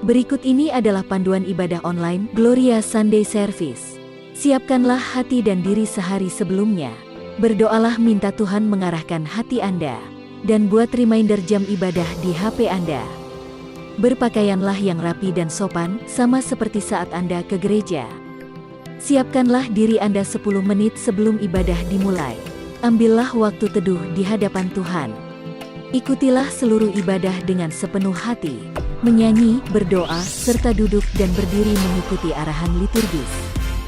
Berikut ini adalah panduan ibadah online Gloria Sunday Service. Siapkanlah hati dan diri sehari sebelumnya. Berdoalah minta Tuhan mengarahkan hati Anda. Dan buat reminder jam ibadah di HP Anda. Berpakaianlah yang rapi dan sopan, sama seperti saat Anda ke gereja. Siapkanlah diri Anda 10 menit sebelum ibadah dimulai. Ambillah waktu teduh di hadapan Tuhan. Ikutilah seluruh ibadah dengan sepenuh hati. Menyanyi, berdoa, serta duduk dan berdiri mengikuti arahan liturgis.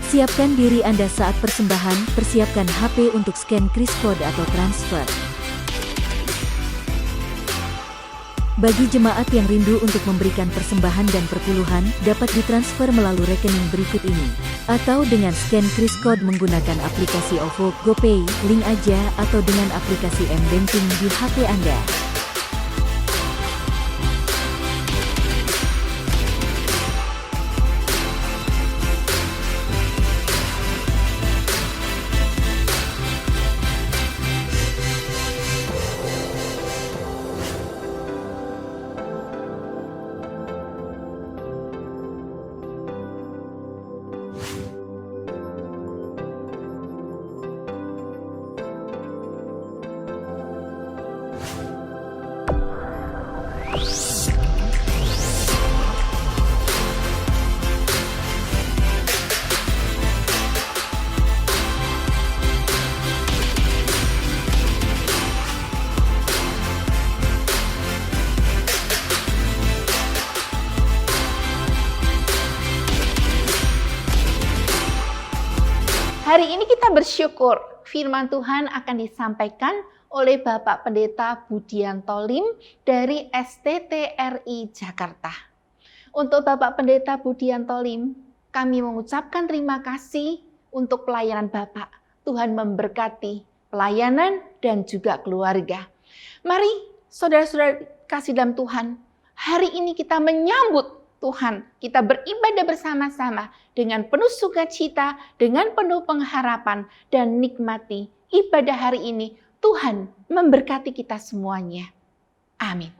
Siapkan diri Anda saat persembahan, persiapkan HP untuk scan kris kode atau transfer. Bagi jemaat yang rindu untuk memberikan persembahan dan perpuluhan, dapat ditransfer melalui rekening berikut ini. Atau dengan scan kris kode menggunakan aplikasi OVO, GoPay, link aja, atau dengan aplikasi M-Banking di HP Anda. Hari ini kita bersyukur firman Tuhan akan disampaikan oleh Bapak Pendeta Budianto Lim dari STTRI Jakarta. Untuk Bapak Pendeta Budianto Lim, kami mengucapkan terima kasih untuk pelayanan Bapak. Tuhan memberkati pelayanan dan juga keluarga. Mari saudara-saudara kasih dalam Tuhan, hari ini kita menyambut Tuhan, kita beribadah bersama-sama dengan penuh sukacita, dengan penuh pengharapan, dan nikmati ibadah hari ini. Tuhan memberkati kita semuanya. Amin.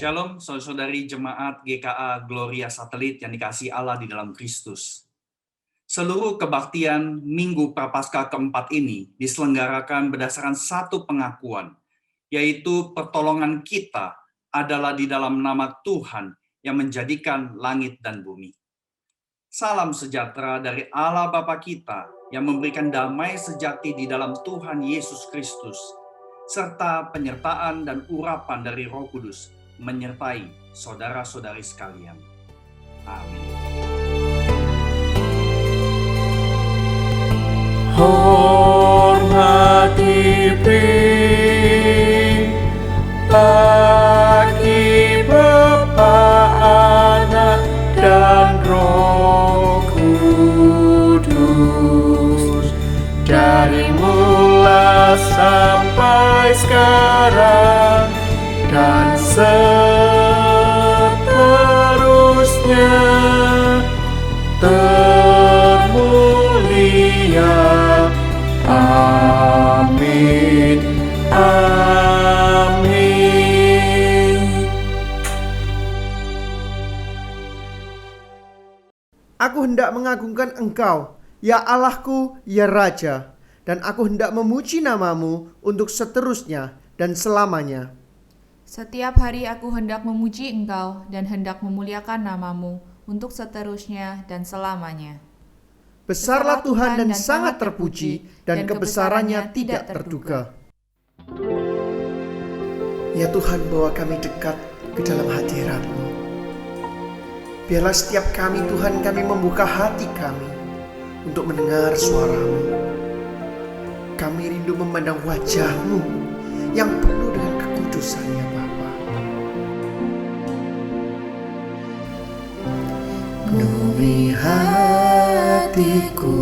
Shalom, saudara-saudari jemaat GKA Gloria Satelit yang dikasihi Allah di dalam Kristus. Seluruh kebaktian Minggu Prapaskah keempat ini diselenggarakan berdasarkan satu pengakuan, yaitu pertolongan kita adalah di dalam nama Tuhan yang menjadikan langit dan bumi. Salam sejahtera dari Allah Bapa kita yang memberikan damai sejati di dalam Tuhan Yesus Kristus, serta penyertaan dan urapan dari Roh Kudus menyertai saudara-saudari sekalian. Amin. Hormati bagi Bapa, Anak, dan Roh Kudus, dari mula sampai sekarang dan seterusnya, termulia. Amin. Amin. Aku hendak mengagungkan Engkau, ya Allahku, ya Raja, dan aku hendak memuji namamu untuk seterusnya dan selamanya. Setiap hari aku hendak memuji Engkau dan hendak memuliakan namamu untuk seterusnya dan selamanya. Besarlah Tuhan dan sangat terpuji, dan kebesarannya tidak terduga. Ya Tuhan, bawa kami dekat ke dalam hadirat-Mu. Biarlah setiap kami, Tuhan, kami membuka hati kami untuk mendengar suara-Mu. Kami rindu memandang wajah-Mu yang penuh dengan kekudusan, ya Bapa. Penuhi hatiku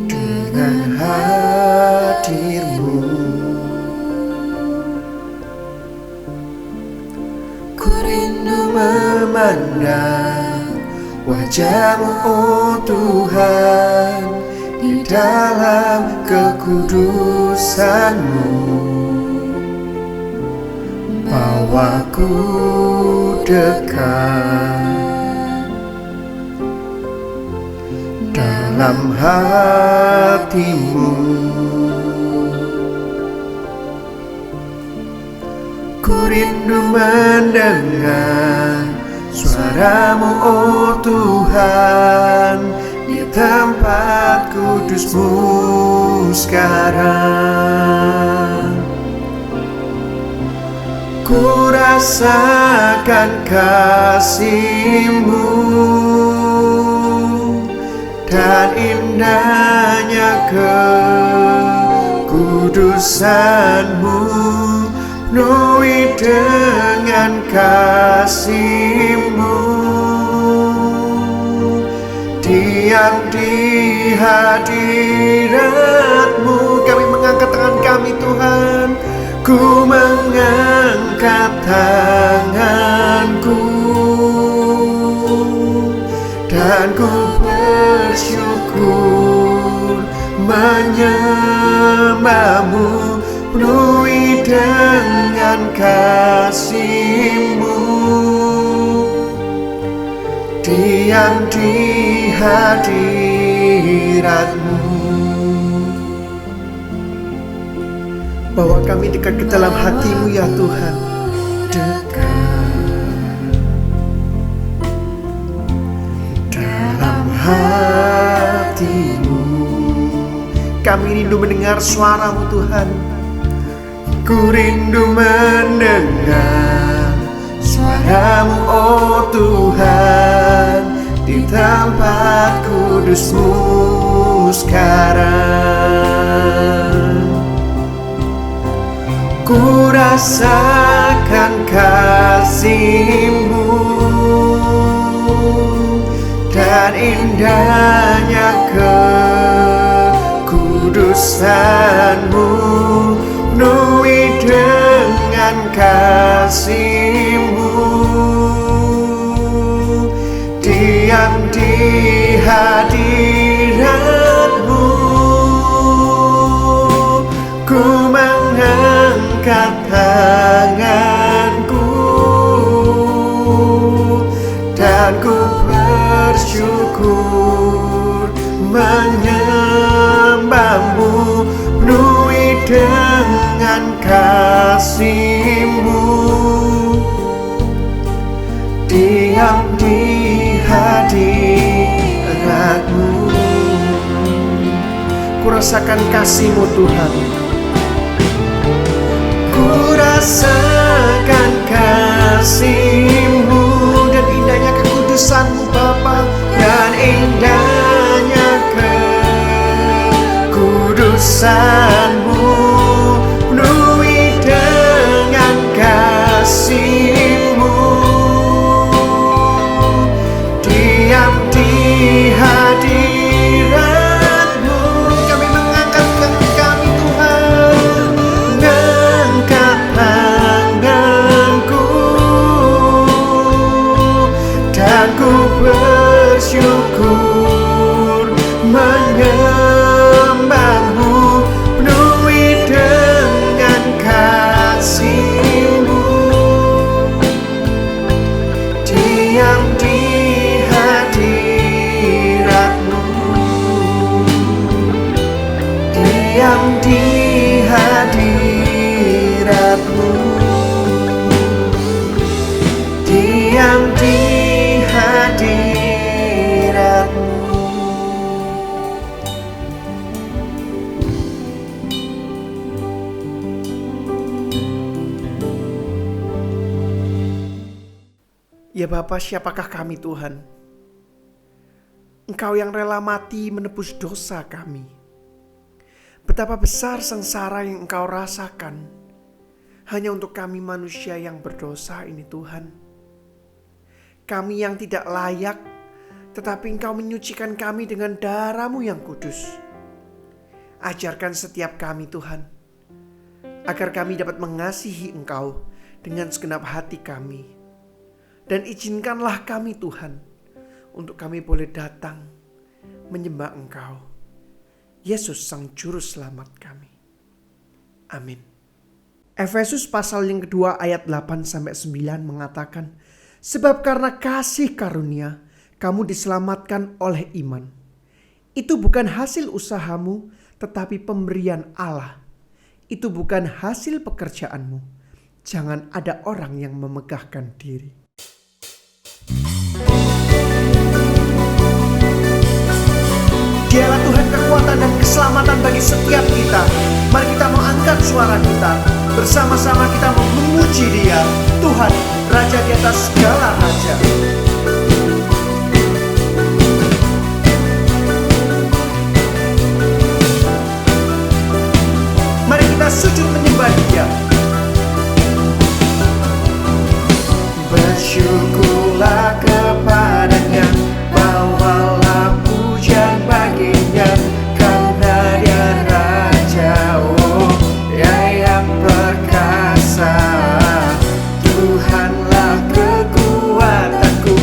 dengan hadir-Mu. Ku rindu memandang wajah-Mu, oh Tuhan, di dalam kekudusan-Mu. Bawaku dekat dalam hati-Mu. Ku rindu mendengar suara-Mu, oh Tuhan, di tempat kudus-Mu sekarang. Ku rasakan kasih-Mu dan indahnya kekudusan-Mu, penuhi dengan kasih-Mu. Diam di hadirat-Mu, kami mengangkat tangan kami, Tuhan. Ku mengangkat tanganku dan ku bersyukur menyembah-Mu, penuhi dengan kasih-Mu. Diam di hadirat-Mu. Bawa kami dekat ke dalam hati-Mu, ya Tuhan. Dekat dalam hati-Mu. Kami rindu mendengar suara-Mu, Tuhan. Ku rindu mendengar suara-Mu, oh Tuhan, di tempat kudus-Mu sekarang. Ku rasakan kasih-Mu dan indahnya kekudusan-Mu, penuhi dengan kasih-Mu. Diam di hadirat-Mu, ku mengangkat menyembahmu, penuhi dengan kasih-Mu. Diam di hadirat-Mu, ku rasakan kasih-Mu Tuhan. Ku rasakan kasih-Mu dan indahnya kekudusan-Mu Bapa, dan indahnya kekudusan-Mu, penuhi dengan kasih-Mu. Diam di hadirat-Mu, kami mengangkat kami Tuhan, mengangkat tanganku, dan ku bersyukur menyembahmu, penuhi dengan kasih-Mu. Diam di hadirat-Mu, diam di hadirat-Mu, diam di hadirat-Mu. Ya Bapa, siapakah kami Tuhan? Engkau yang rela mati menebus dosa kami. Betapa besar sengsara yang Engkau rasakan hanya untuk kami manusia yang berdosa ini Tuhan. Kami yang tidak layak, tetapi Engkau menyucikan kami dengan darah-Mu yang kudus. Ajarkan setiap kami Tuhan, agar kami dapat mengasihi Engkau dengan segenap hati kami. Dan izinkanlah kami Tuhan, untuk kami boleh datang menyembah Engkau, Yesus Sang Juru Selamat kami. Amin. Efesus pasal yang kedua ayat 8-9 mengatakan, sebab karena kasih karunia kamu diselamatkan oleh iman. Itu bukan hasil usahamu, tetapi pemberian Allah. Itu bukan hasil pekerjaanmu. Jangan ada orang yang memegahkan diri. Dialah Tuhan kekuatan dan keselamatan bagi setiap kita. Mari kita mengangkat suara kita, bersama-sama kita memuji Dia, Tuhan, Raja di atas segala raja. Mari kita sujud menyembah Dia. Bersyukurlah kepadanya, bawalah pujian baginya, karena Dia Raja, oh Dia yang perkasa. Tuhanlah kekuatanku,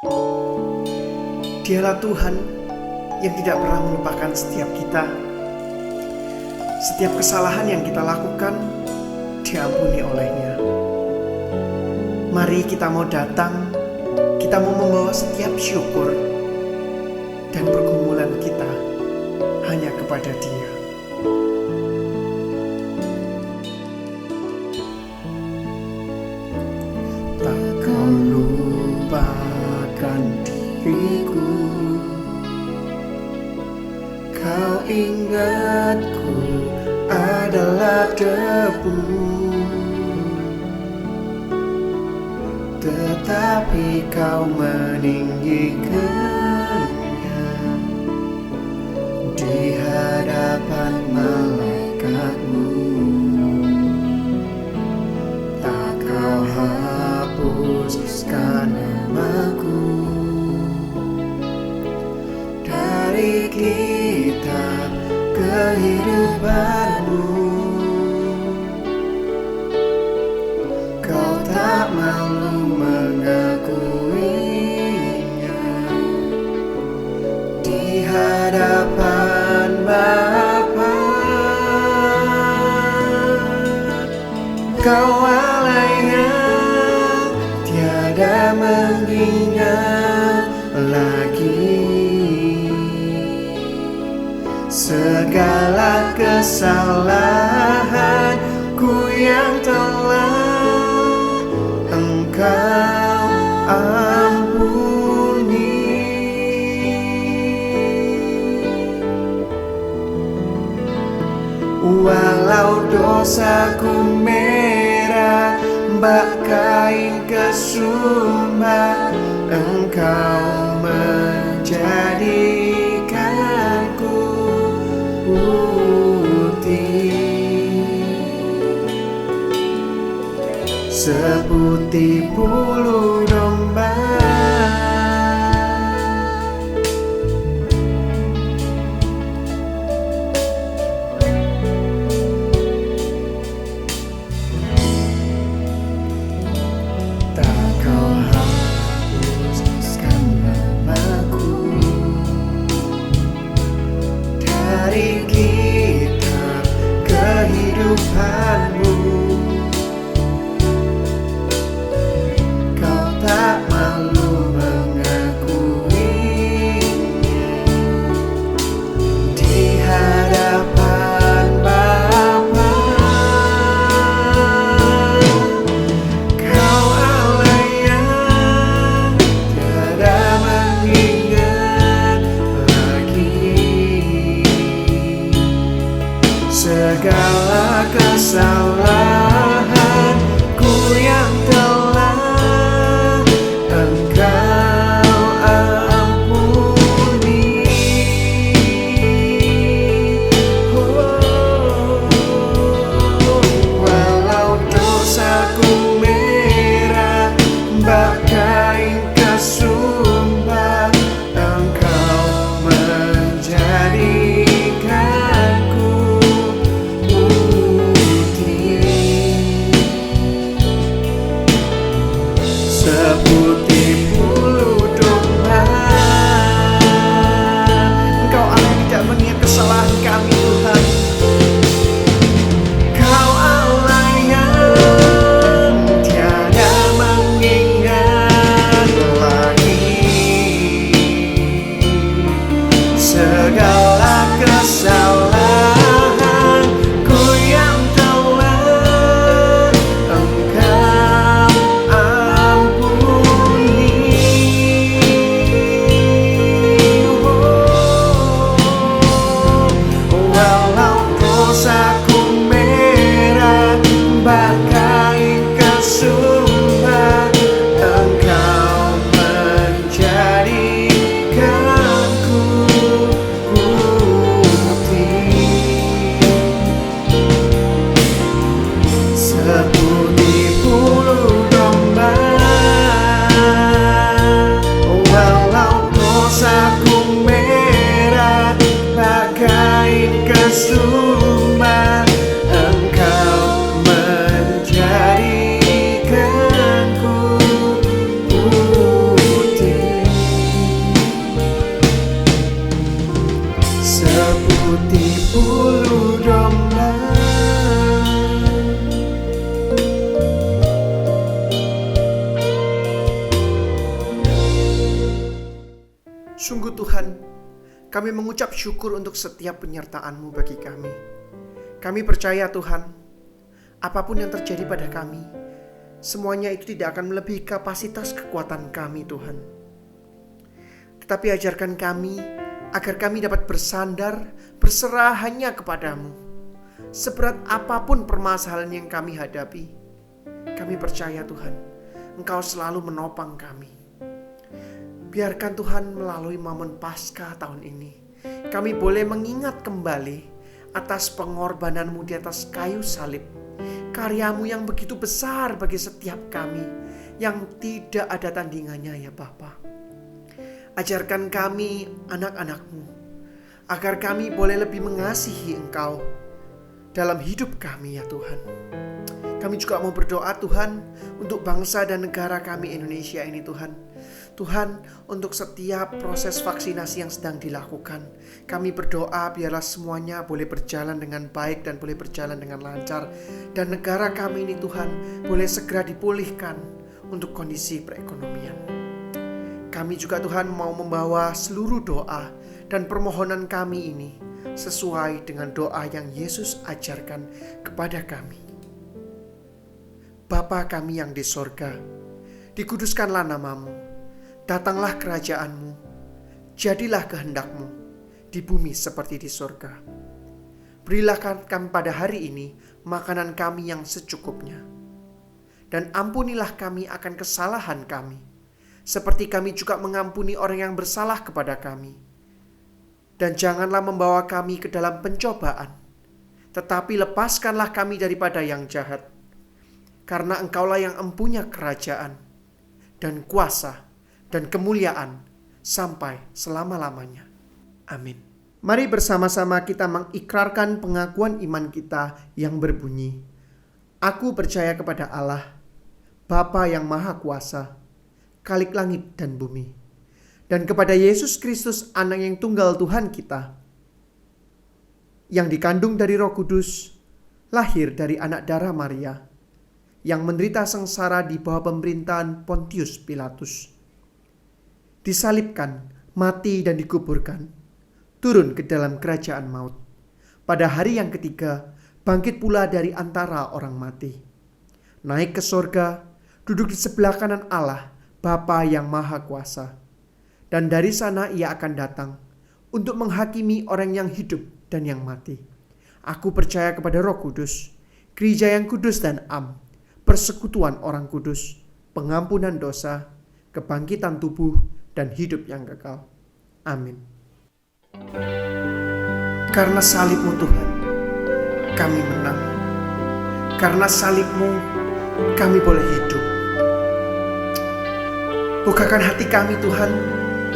Dialah Tuhan yang tidak pernah melupakan setiap kita. Setiap kesalahan yang kita lakukan diampuni oleh-Nya. Mari kita mau datang, kita mau membawa setiap syukur dan pergumulan kita hanya kepada Dia. Tak kau lupakan diriku, kau ingatku adalah debu, tetapi kau meninggikannya di hadapan malaikatmu. Tak kau hapuskan namaku dari kitab kehidupanmu. Kau tak malu mengakuinya di hadapan Bapa. Kau alainya tiada mengingat lagi segala kesalahanku yang telah Engkau ampuni. Walau dosaku merah bak kain kesumba, Engkau menjadikanku putih seputih bulu domba. Tak kau hapuskan namaku dari kitab kehidupanmu. Kau tak Sungguh Tuhan, kami mengucap syukur untuk setiap penyertaan-Mu bagi kami. Kami percaya Tuhan, apapun yang terjadi pada kami, semuanya itu tidak akan melebihi kapasitas kekuatan kami Tuhan. Tetapi ajarkan kami agar kami dapat bersandar, berserah hanya kepadamu. Seberat apapun permasalahan yang kami hadapi, kami percaya Tuhan, Engkau selalu menopang kami. Biarkan Tuhan melalui momen Paskah tahun ini, kami boleh mengingat kembali atas pengorbanan-Mu di atas kayu salib. Karya-Mu yang begitu besar bagi setiap kami, yang tidak ada tandingannya ya Bapa. Ajarkan kami anak-anak-Mu, agar kami boleh lebih mengasihi Engkau dalam hidup kami ya Tuhan. Kami juga mau berdoa Tuhan untuk bangsa dan negara kami Indonesia ini Tuhan. Tuhan, untuk setiap proses vaksinasi yang sedang dilakukan, kami berdoa biarlah semuanya boleh berjalan dengan baik dan boleh berjalan dengan lancar. Dan negara kami ini Tuhan boleh segera dipulihkan untuk kondisi perekonomian. Kami juga Tuhan mau membawa seluruh doa dan permohonan kami ini sesuai dengan doa yang Yesus ajarkan kepada kami. Bapa kami yang di sorga, dikuduskanlah nama-Mu. Datanglah kerajaan-Mu, jadilah kehendak-Mu di bumi seperti di sorga. Berilah kami pada hari ini makanan kami yang secukupnya. Dan ampunilah kami akan kesalahan kami, seperti kami juga mengampuni orang yang bersalah kepada kami. Dan janganlah membawa kami ke dalam pencobaan, tetapi lepaskanlah kami daripada yang jahat. Karena Engkaulah yang empunya kerajaan dan kuasa dan kemuliaan sampai selama-lamanya. Amin. Mari bersama-sama kita mengikrarkan pengakuan iman kita yang berbunyi, Aku percaya kepada Allah, Bapa yang Maha Kuasa, Khalik langit dan bumi, dan kepada Yesus Kristus, Anak yang tunggal Tuhan kita, yang dikandung dari Roh Kudus, lahir dari anak darah Maria, yang menderita sengsara di bawah pemerintahan Pontius Pilatus, disalibkan, mati dan dikuburkan, turun ke dalam kerajaan maut. Pada hari yang ketiga, bangkit pula dari antara orang mati. Naik ke sorga, duduk di sebelah kanan Allah, Bapa yang Maha Kuasa. Dan dari sana ia akan datang untuk menghakimi orang yang hidup dan yang mati. Aku percaya kepada Roh Kudus, gereja yang kudus dan am, persekutuan orang kudus, pengampunan dosa, kebangkitan tubuh, dan hidup yang kekal. Amin. Karena salib-Mu Tuhan, kami menang. Karena salib-Mu, kami boleh hidup. Bukakan hati kami Tuhan,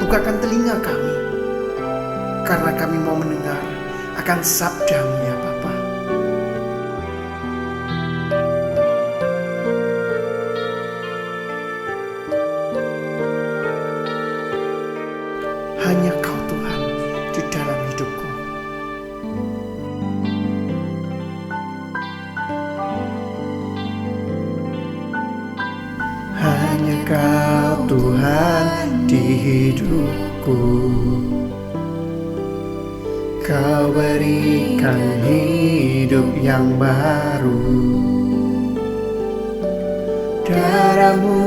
bukakan telinga kami, karena kami mau mendengar akan sabda-Mu ya Bapa. Hanya Kau Tuhan di dalam hidupku. Hanya Kau Tuhan di hidupku. Kau berikan hidup yang baru. Darah-Mu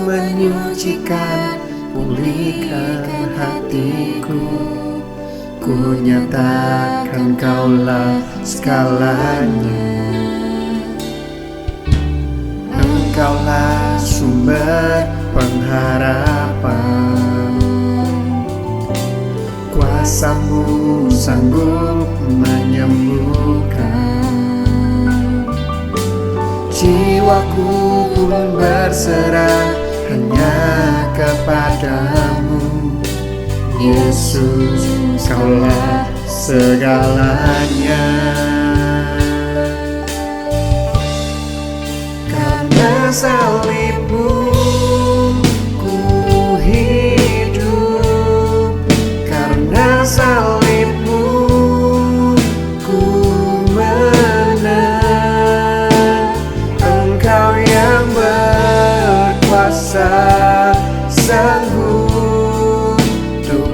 menyucikan, pulihkan hatiku. Ku nyatakan Kaulah segalanya. Engkaulah sumber pengharapan. Kuasa-Mu sanggup menyembuhkan. Jiwaku pun berserah hanya kepadamu. Yesus, Kaulah segalanya. Karena salib-Mu ku hidup. Karena salib-Mu ku menang. Engkau yang berkuasa, sanggup untuk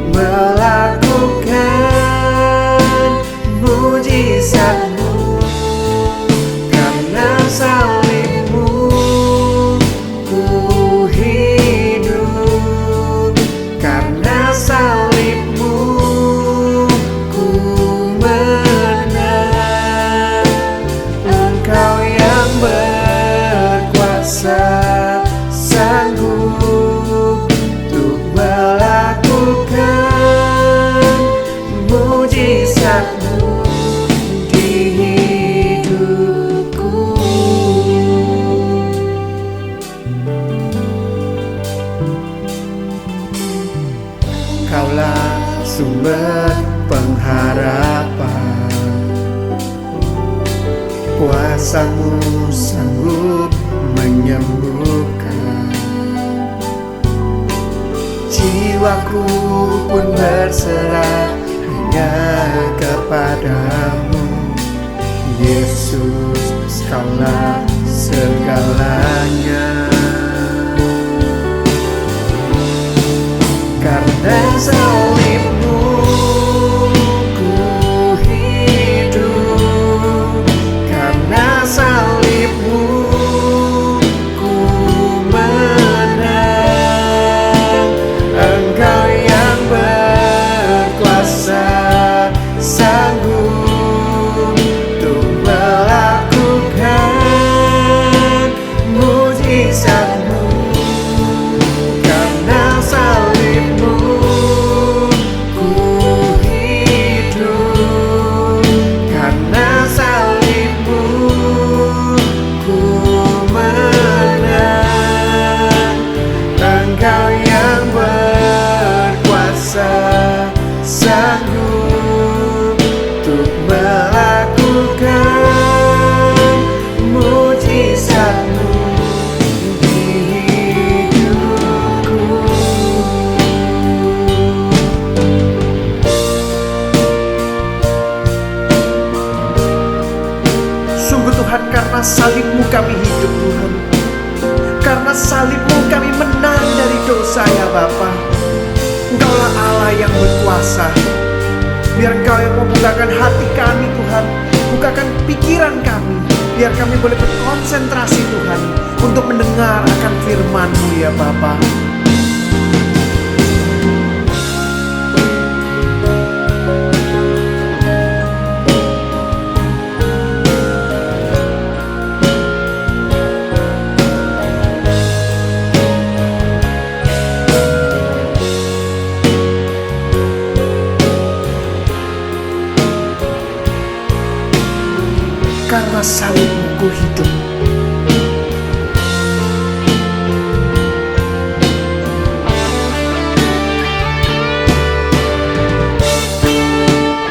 Kaulah sumber pengharapan. Kuasa-Mu sanggup menyembuhkan. Jiwaku pun berserah hanya kepadamu. Yesus, Kaulah segalanya. Karena salib-Mu ku hidup, karena salib-Mu ku menang. Engkau yang berkuasa, sanggup untuk melakukan mujizat-Mu. Karena salib-Mu ku hidup, karena salib-Mu ku menang. Engkau yang berkuasa, sanggup untuk melakukan mujizat-Mu di hidupku. Sungguh Tuhan, karena salib-Mu kami hidup Tuhan. Karena salib-Mu kami menang dari dosa ya Bapa. Engkaulah Allah yang berkuasa. Biar Engkau yang membukakan hati kami Tuhan, bukakan pikiran kami, biar kami boleh berkonsentrasi Tuhan untuk mendengar akan firman-Mu ya Bapa. Karena salib-Mu ku hidup.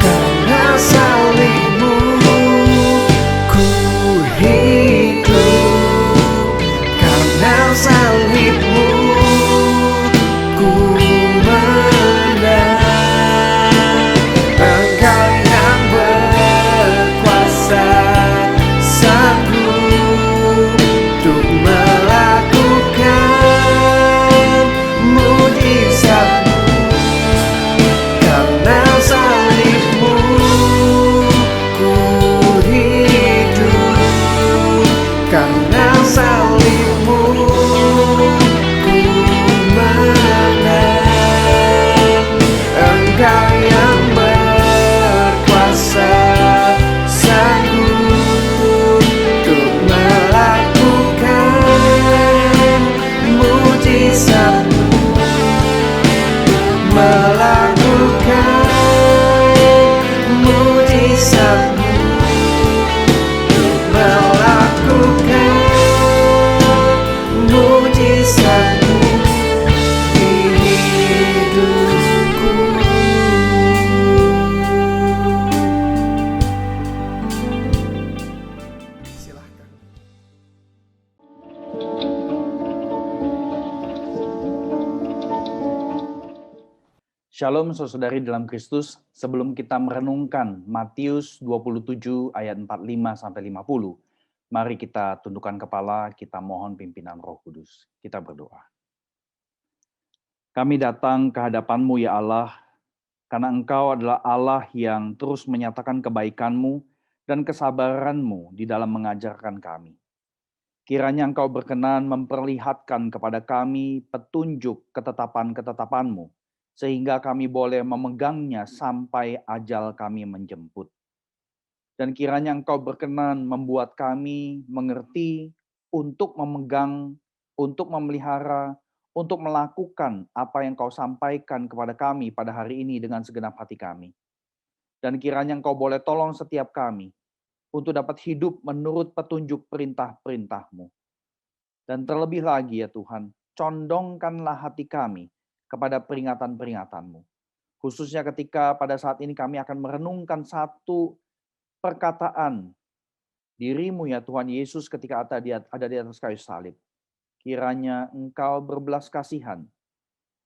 Karena salib-Mu ku hidup, karena salib-Mu ku menang. Engkau yang berkuasa, sanggup untuk melakukan mujizat-Mu. Karena salib-Mu ku hidup, karena salib-Mu ku menang. Engkau yang berkuasa, sanggup untuk melakukan mujizat-Mu. Melakukan mujizat-Mu, melakukan mujizat-Mu di hidupku. Silahkan. Shalom saudari dalam Kristus, sebelum kita merenungkan Matius 27 ayat 45-50, mari kita tundukkan kepala, kita mohon pimpinan Roh Kudus. Kita berdoa. Kami datang ke hadapan-Mu ya Allah, karena Engkau adalah Allah yang terus menyatakan kebaikan-Mu dan kesabaran-Mu di dalam mengajarkan kami. Kiranya Engkau berkenan memperlihatkan kepada kami petunjuk ketetapan-ketetapan-Mu, sehingga kami boleh memegangnya sampai ajal kami menjemput. Dan kiranya Engkau berkenan membuat kami mengerti untuk memegang, untuk memelihara, untuk melakukan apa yang Kau sampaikan kepada kami pada hari ini dengan segenap hati kami. Dan kiranya Engkau boleh tolong setiap kami untuk dapat hidup menurut petunjuk perintah-perintah-Mu. Dan terlebih lagi ya Tuhan, condongkanlah hati kami kepada peringatan-peringatan-Mu. Khususnya ketika pada saat ini kami akan merenungkan satu perkataan dirimu ya Tuhan Yesus ketika ada di atas kayu salib. Kiranya Engkau berbelas kasihan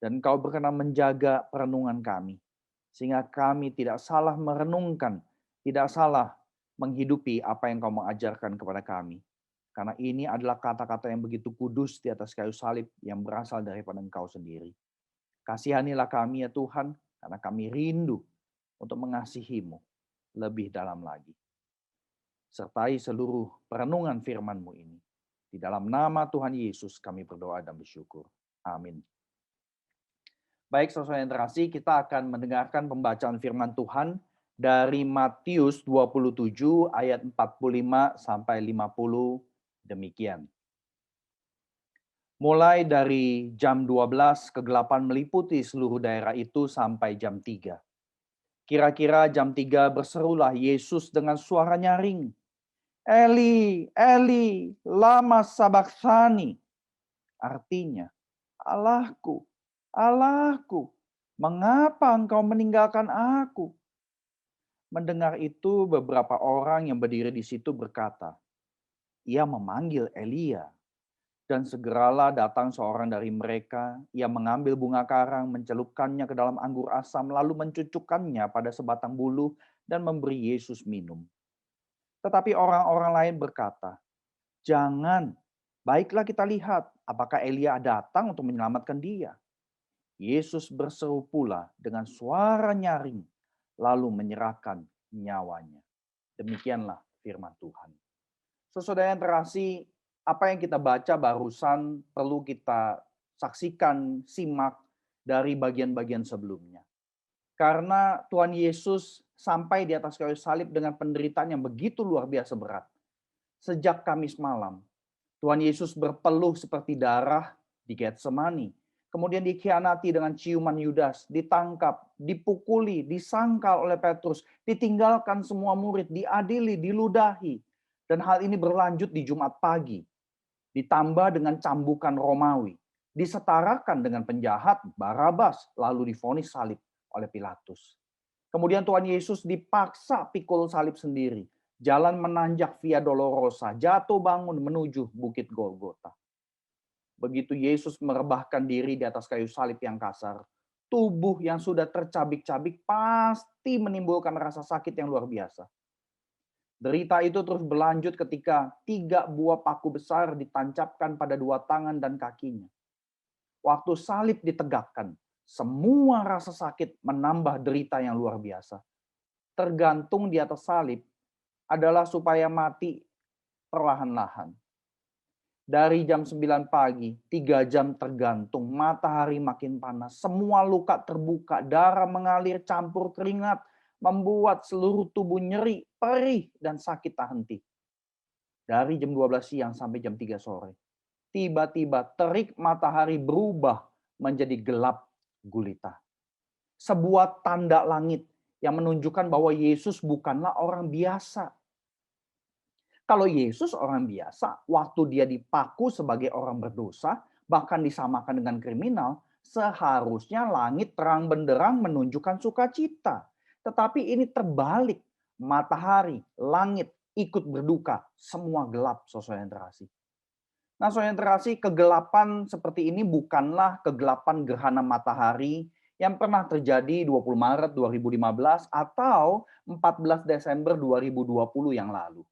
dan Engkau berkenan menjaga perenungan kami. Sehingga kami tidak salah merenungkan, tidak salah menghidupi apa yang Kau mengajarkan kepada kami. Karena ini adalah kata-kata yang begitu kudus di atas kayu salib yang berasal daripada Engkau sendiri. Kasihanilah kami ya Tuhan, karena kami rindu untuk mengasihi-Mu lebih dalam lagi. Sertai seluruh perenungan firman-Mu ini. Di dalam nama Tuhan Yesus kami berdoa dan bersyukur. Amin. Baik, saudara yang terkasih, kita akan mendengarkan pembacaan firman Tuhan dari Matius 27 ayat 45 sampai 50 demikian. Mulai dari jam 12 kegelapan meliputi seluruh daerah itu sampai jam 3. Kira-kira jam 3 berserulah Yesus dengan suara nyaring. Eli, Eli, lama sabachthani. Artinya, Allahku, Allahku, mengapa engkau meninggalkan aku? Mendengar itu beberapa orang yang berdiri di situ berkata, ia memanggil Elia. Dan segeralah datang seorang dari mereka, ia mengambil bunga karang, mencelupkannya ke dalam anggur asam, lalu mencucukkannya pada sebatang bulu dan memberi Yesus minum. Tetapi orang-orang lain berkata, jangan, baiklah kita lihat apakah Elia datang untuk menyelamatkan dia. Yesus berseru pula dengan suara nyaring, lalu menyerahkan nyawanya. Demikianlah firman Tuhan. Saudara yang terkasih, apa yang kita baca barusan perlu kita saksikan, simak dari bagian-bagian sebelumnya. Karena Tuhan Yesus sampai di atas kayu salib dengan penderitaan yang begitu luar biasa berat. Sejak Kamis malam, Tuhan Yesus berpeluh seperti darah di Getsemani. Kemudian dikhianati dengan ciuman Yudas, ditangkap, dipukuli, disangkal oleh Petrus, ditinggalkan semua murid, diadili, diludahi. Dan hal ini berlanjut di Jumat pagi. Ditambah dengan cambukan Romawi, disetarakan dengan penjahat Barabas, lalu divonis salib oleh Pilatus. Kemudian Tuhan Yesus dipaksa pikul salib sendiri, jalan menanjak Via Dolorosa, jatuh bangun menuju Bukit Golgota. Begitu Yesus merebahkan diri di atas kayu salib yang kasar, tubuh yang sudah tercabik-cabik pasti menimbulkan rasa sakit yang luar biasa. Derita itu terus berlanjut ketika 3 buah paku besar ditancapkan pada 2 tangan dan kakinya. Waktu salib ditegakkan, semua rasa sakit menambah derita yang luar biasa. Tergantung di atas salib adalah supaya mati perlahan-lahan. Dari jam 9 pagi, 3 jam tergantung, matahari makin panas, semua luka terbuka, darah mengalir campur keringat, membuat seluruh tubuh nyeri, perih, dan sakit tak henti. Dari jam 12 siang sampai jam 3 sore. Tiba-tiba terik matahari berubah menjadi gelap gulita. Sebuah tanda langit yang menunjukkan bahwa Yesus bukanlah orang biasa. Kalau Yesus orang biasa, waktu dia dipaku sebagai orang berdosa, bahkan disamakan dengan kriminal, seharusnya langit terang benderang menunjukkan sukacita. Tetapi ini terbalik. Matahari, langit ikut berduka. Semua gelap, saudara yang terkasih. Nah, saudara yang terkasih, kegelapan seperti ini bukanlah kegelapan gerhana matahari yang pernah terjadi 20 Maret 2015 atau 14 Desember 2020 yang lalu.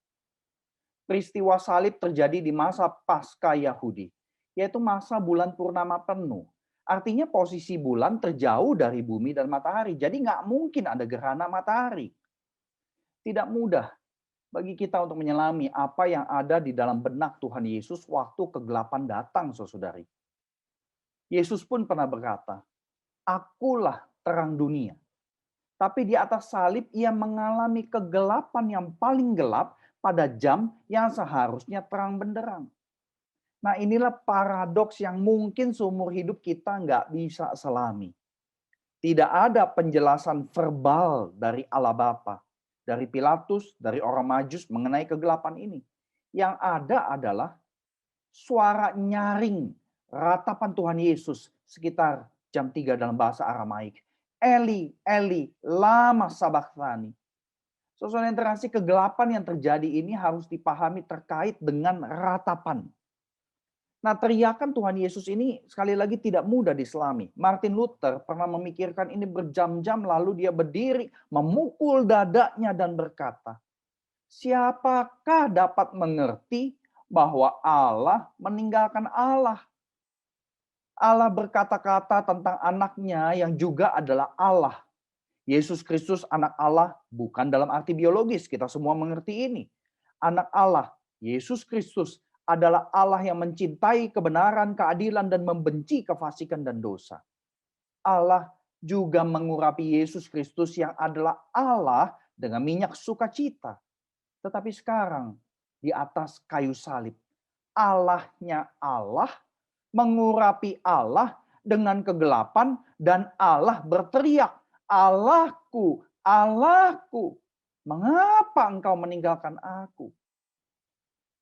Peristiwa salib terjadi di masa Paskah Yahudi, yaitu masa bulan purnama penuh. Artinya posisi bulan terjauh dari bumi dan matahari. Jadi nggak mungkin ada gerhana matahari. Tidak mudah bagi kita untuk menyelami apa yang ada di dalam benak Tuhan Yesus waktu kegelapan datang, saudari. Yesus pun pernah berkata, akulah terang dunia. Tapi di atas salib ia mengalami kegelapan yang paling gelap pada jam yang seharusnya terang benderang. Nah, inilah paradoks yang mungkin seumur hidup kita nggak bisa selami. Tidak ada penjelasan verbal dari Allah Bapa, dari Pilatus, dari orang Majus mengenai kegelapan ini. Yang ada adalah suara nyaring ratapan Tuhan Yesus sekitar jam 3 dalam bahasa Aramaik. Eli, Eli, lama sabachthani. Saudara yang terkasih, kegelapan yang terjadi ini harus dipahami terkait dengan ratapan. Nah, teriakan Tuhan Yesus ini sekali lagi tidak mudah diselami. Martin Luther pernah memikirkan ini berjam-jam, lalu dia berdiri, memukul dadanya dan berkata, siapakah dapat mengerti bahwa Allah meninggalkan Allah? Allah berkata-kata tentang anaknya yang juga adalah Allah. Yesus Kristus anak Allah bukan dalam arti biologis, kita semua mengerti ini. Anak Allah, Yesus Kristus adalah Allah yang mencintai kebenaran, keadilan, dan membenci kefasikan dan dosa. Allah juga mengurapi Yesus Kristus yang adalah Allah dengan minyak sukacita. Tetapi sekarang di atas kayu salib, Allahnya Allah mengurapi Allah dengan kegelapan dan Allah berteriak, Allahku, Allahku, mengapa engkau meninggalkan aku?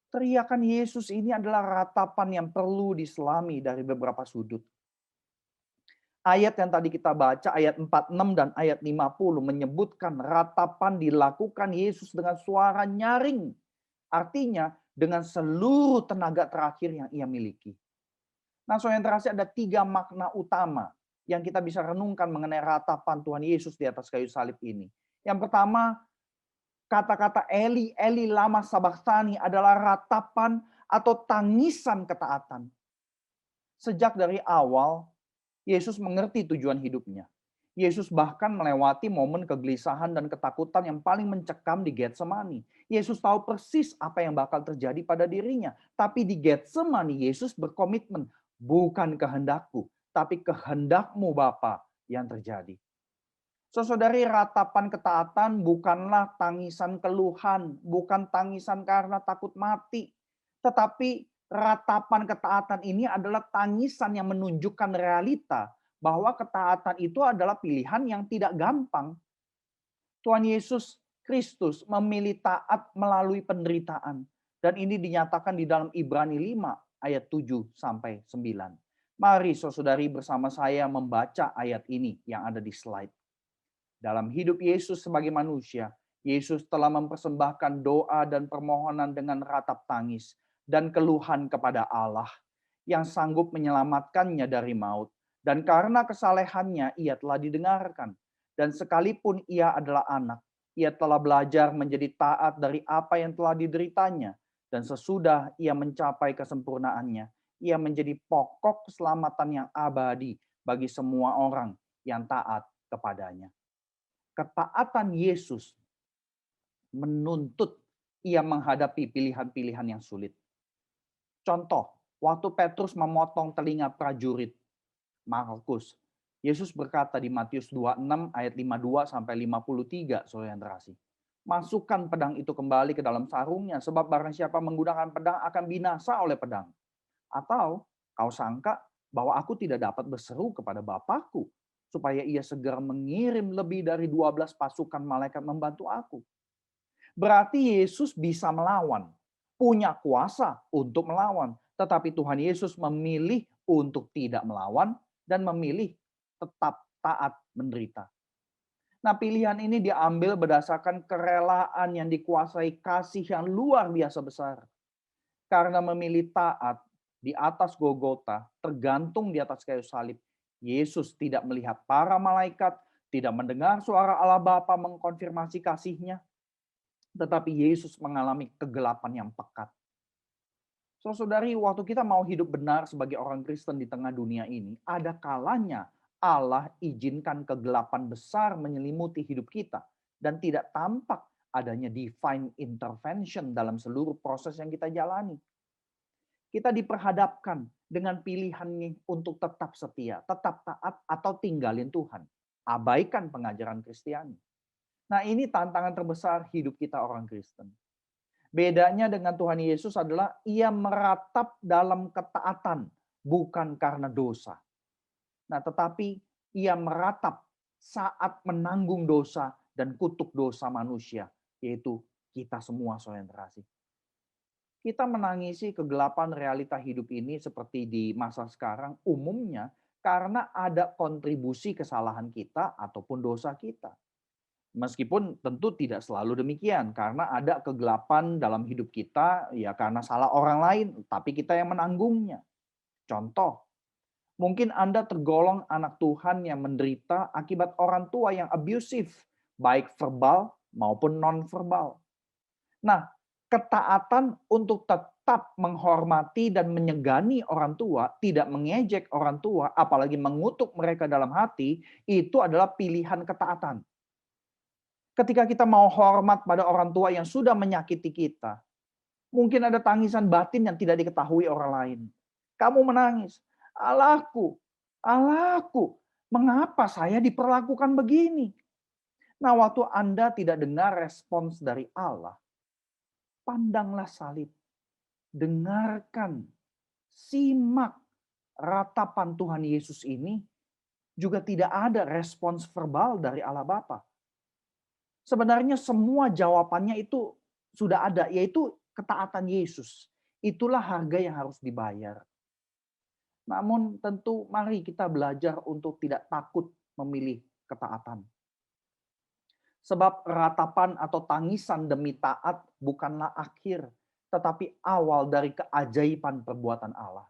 Teriakan Yesus ini adalah ratapan yang perlu diselami dari beberapa sudut. Ayat yang tadi kita baca, ayat 46 dan ayat 50 menyebutkan ratapan dilakukan Yesus dengan suara nyaring. Artinya dengan seluruh tenaga terakhir yang ia miliki. Nah, saudara yang terkasih, ada 3 makna utama yang kita bisa renungkan mengenai ratapan Tuhan Yesus di atas kayu salib ini. Yang pertama, kata-kata Eli, Eli lama sabachthani adalah ratapan atau tangisan ketaatan. Sejak dari awal, Yesus mengerti tujuan hidupnya. Yesus bahkan melewati momen kegelisahan dan ketakutan yang paling mencekam di Getsemani. Yesus tahu persis apa yang bakal terjadi pada dirinya. Tapi di Getsemani, Yesus berkomitmen, bukan kehendakku, tapi kehendakmu Bapa yang terjadi. Saudari, ratapan ketaatan bukanlah tangisan keluhan, bukan tangisan karena takut mati. Tetapi ratapan ketaatan ini adalah tangisan yang menunjukkan realita bahwa ketaatan itu adalah pilihan yang tidak gampang. Tuhan Yesus Kristus memilih taat melalui penderitaan. Dan ini dinyatakan di dalam Ibrani 5 ayat 7 sampai 9. Mari saudari bersama saya membaca ayat ini yang ada di slide. Dalam hidup Yesus sebagai manusia, Yesus telah mempersembahkan doa dan permohonan dengan ratap tangis dan keluhan kepada Allah yang sanggup menyelamatkannya dari maut. Dan karena kesalehannya ia telah didengarkan. Dan sekalipun ia adalah anak, ia telah belajar menjadi taat dari apa yang telah dideritanya. Dan sesudah ia mencapai kesempurnaannya, ia menjadi pokok keselamatan yang abadi bagi semua orang yang taat kepadanya. Ketaatan Yesus menuntut ia menghadapi pilihan-pilihan yang sulit. Contoh, waktu Petrus memotong telinga prajurit Markus, Yesus berkata di Matius 26 ayat 52 sampai 53, saudara yang terkasih. Masukkan pedang itu kembali ke dalam sarungnya, sebab barang siapa menggunakan pedang akan binasa oleh pedang. Atau kau sangka bahwa aku tidak dapat berseru kepada Bapakku, supaya ia segera mengirim lebih dari 12 pasukan malaikat membantu aku. Berarti Yesus bisa melawan, punya kuasa untuk melawan. Tetapi Tuhan Yesus memilih untuk tidak melawan dan memilih tetap taat menderita. Nah, pilihan ini diambil berdasarkan kerelaan yang dikuasai kasih yang luar biasa besar. Karena memilih taat di atas Golgota, tergantung di atas kayu salib, Yesus tidak melihat para malaikat, tidak mendengar suara Allah Bapa mengkonfirmasi kasihnya, tetapi Yesus mengalami kegelapan yang pekat. Saudari, waktu kita mau hidup benar sebagai orang Kristen di tengah dunia ini, ada kalanya Allah izinkan kegelapan besar menyelimuti hidup kita dan tidak tampak adanya divine intervention dalam seluruh proses yang kita jalani. Kita diperhadapkan dengan pilihan untuk tetap setia, tetap taat, atau tinggalin Tuhan. Abaikan pengajaran Kristiani. Nah, ini tantangan terbesar hidup kita orang Kristen. Bedanya dengan Tuhan Yesus adalah ia meratap dalam ketaatan, bukan karena dosa. Nah, tetapi ia meratap saat menanggung dosa dan kutuk dosa manusia, yaitu kita semua, saudara yang terkasih. Kita menangisi kegelapan realita hidup ini seperti di masa sekarang umumnya karena ada kontribusi kesalahan kita ataupun dosa kita. Meskipun tentu tidak selalu demikian, karena ada kegelapan dalam hidup kita ya karena salah orang lain, tapi kita yang menanggungnya. Contoh, mungkin Anda tergolong anak Tuhan yang menderita akibat orang tua yang abusive, baik verbal maupun non-verbal. Nah, ketaatan untuk tetap menghormati dan menyegani orang tua, tidak mengejek orang tua, apalagi mengutuk mereka dalam hati, itu adalah pilihan ketaatan. Ketika kita mau hormat pada orang tua yang sudah menyakiti kita, mungkin ada tangisan batin yang tidak diketahui orang lain. Kamu menangis, Allahku, Allahku, mengapa saya diperlakukan begini? Nah, waktu Anda tidak dengar respons dari Allah, pandanglah salib, dengarkan, simak ratapan Tuhan Yesus ini, juga tidak ada respons verbal dari Allah Bapa. Sebenarnya semua jawabannya itu sudah ada, yaitu ketaatan Yesus. Itulah harga yang harus dibayar. Namun tentu mari kita belajar untuk tidak takut memilih ketaatan. Sebab ratapan atau tangisan demi taat bukanlah akhir, tetapi awal dari keajaiban perbuatan Allah.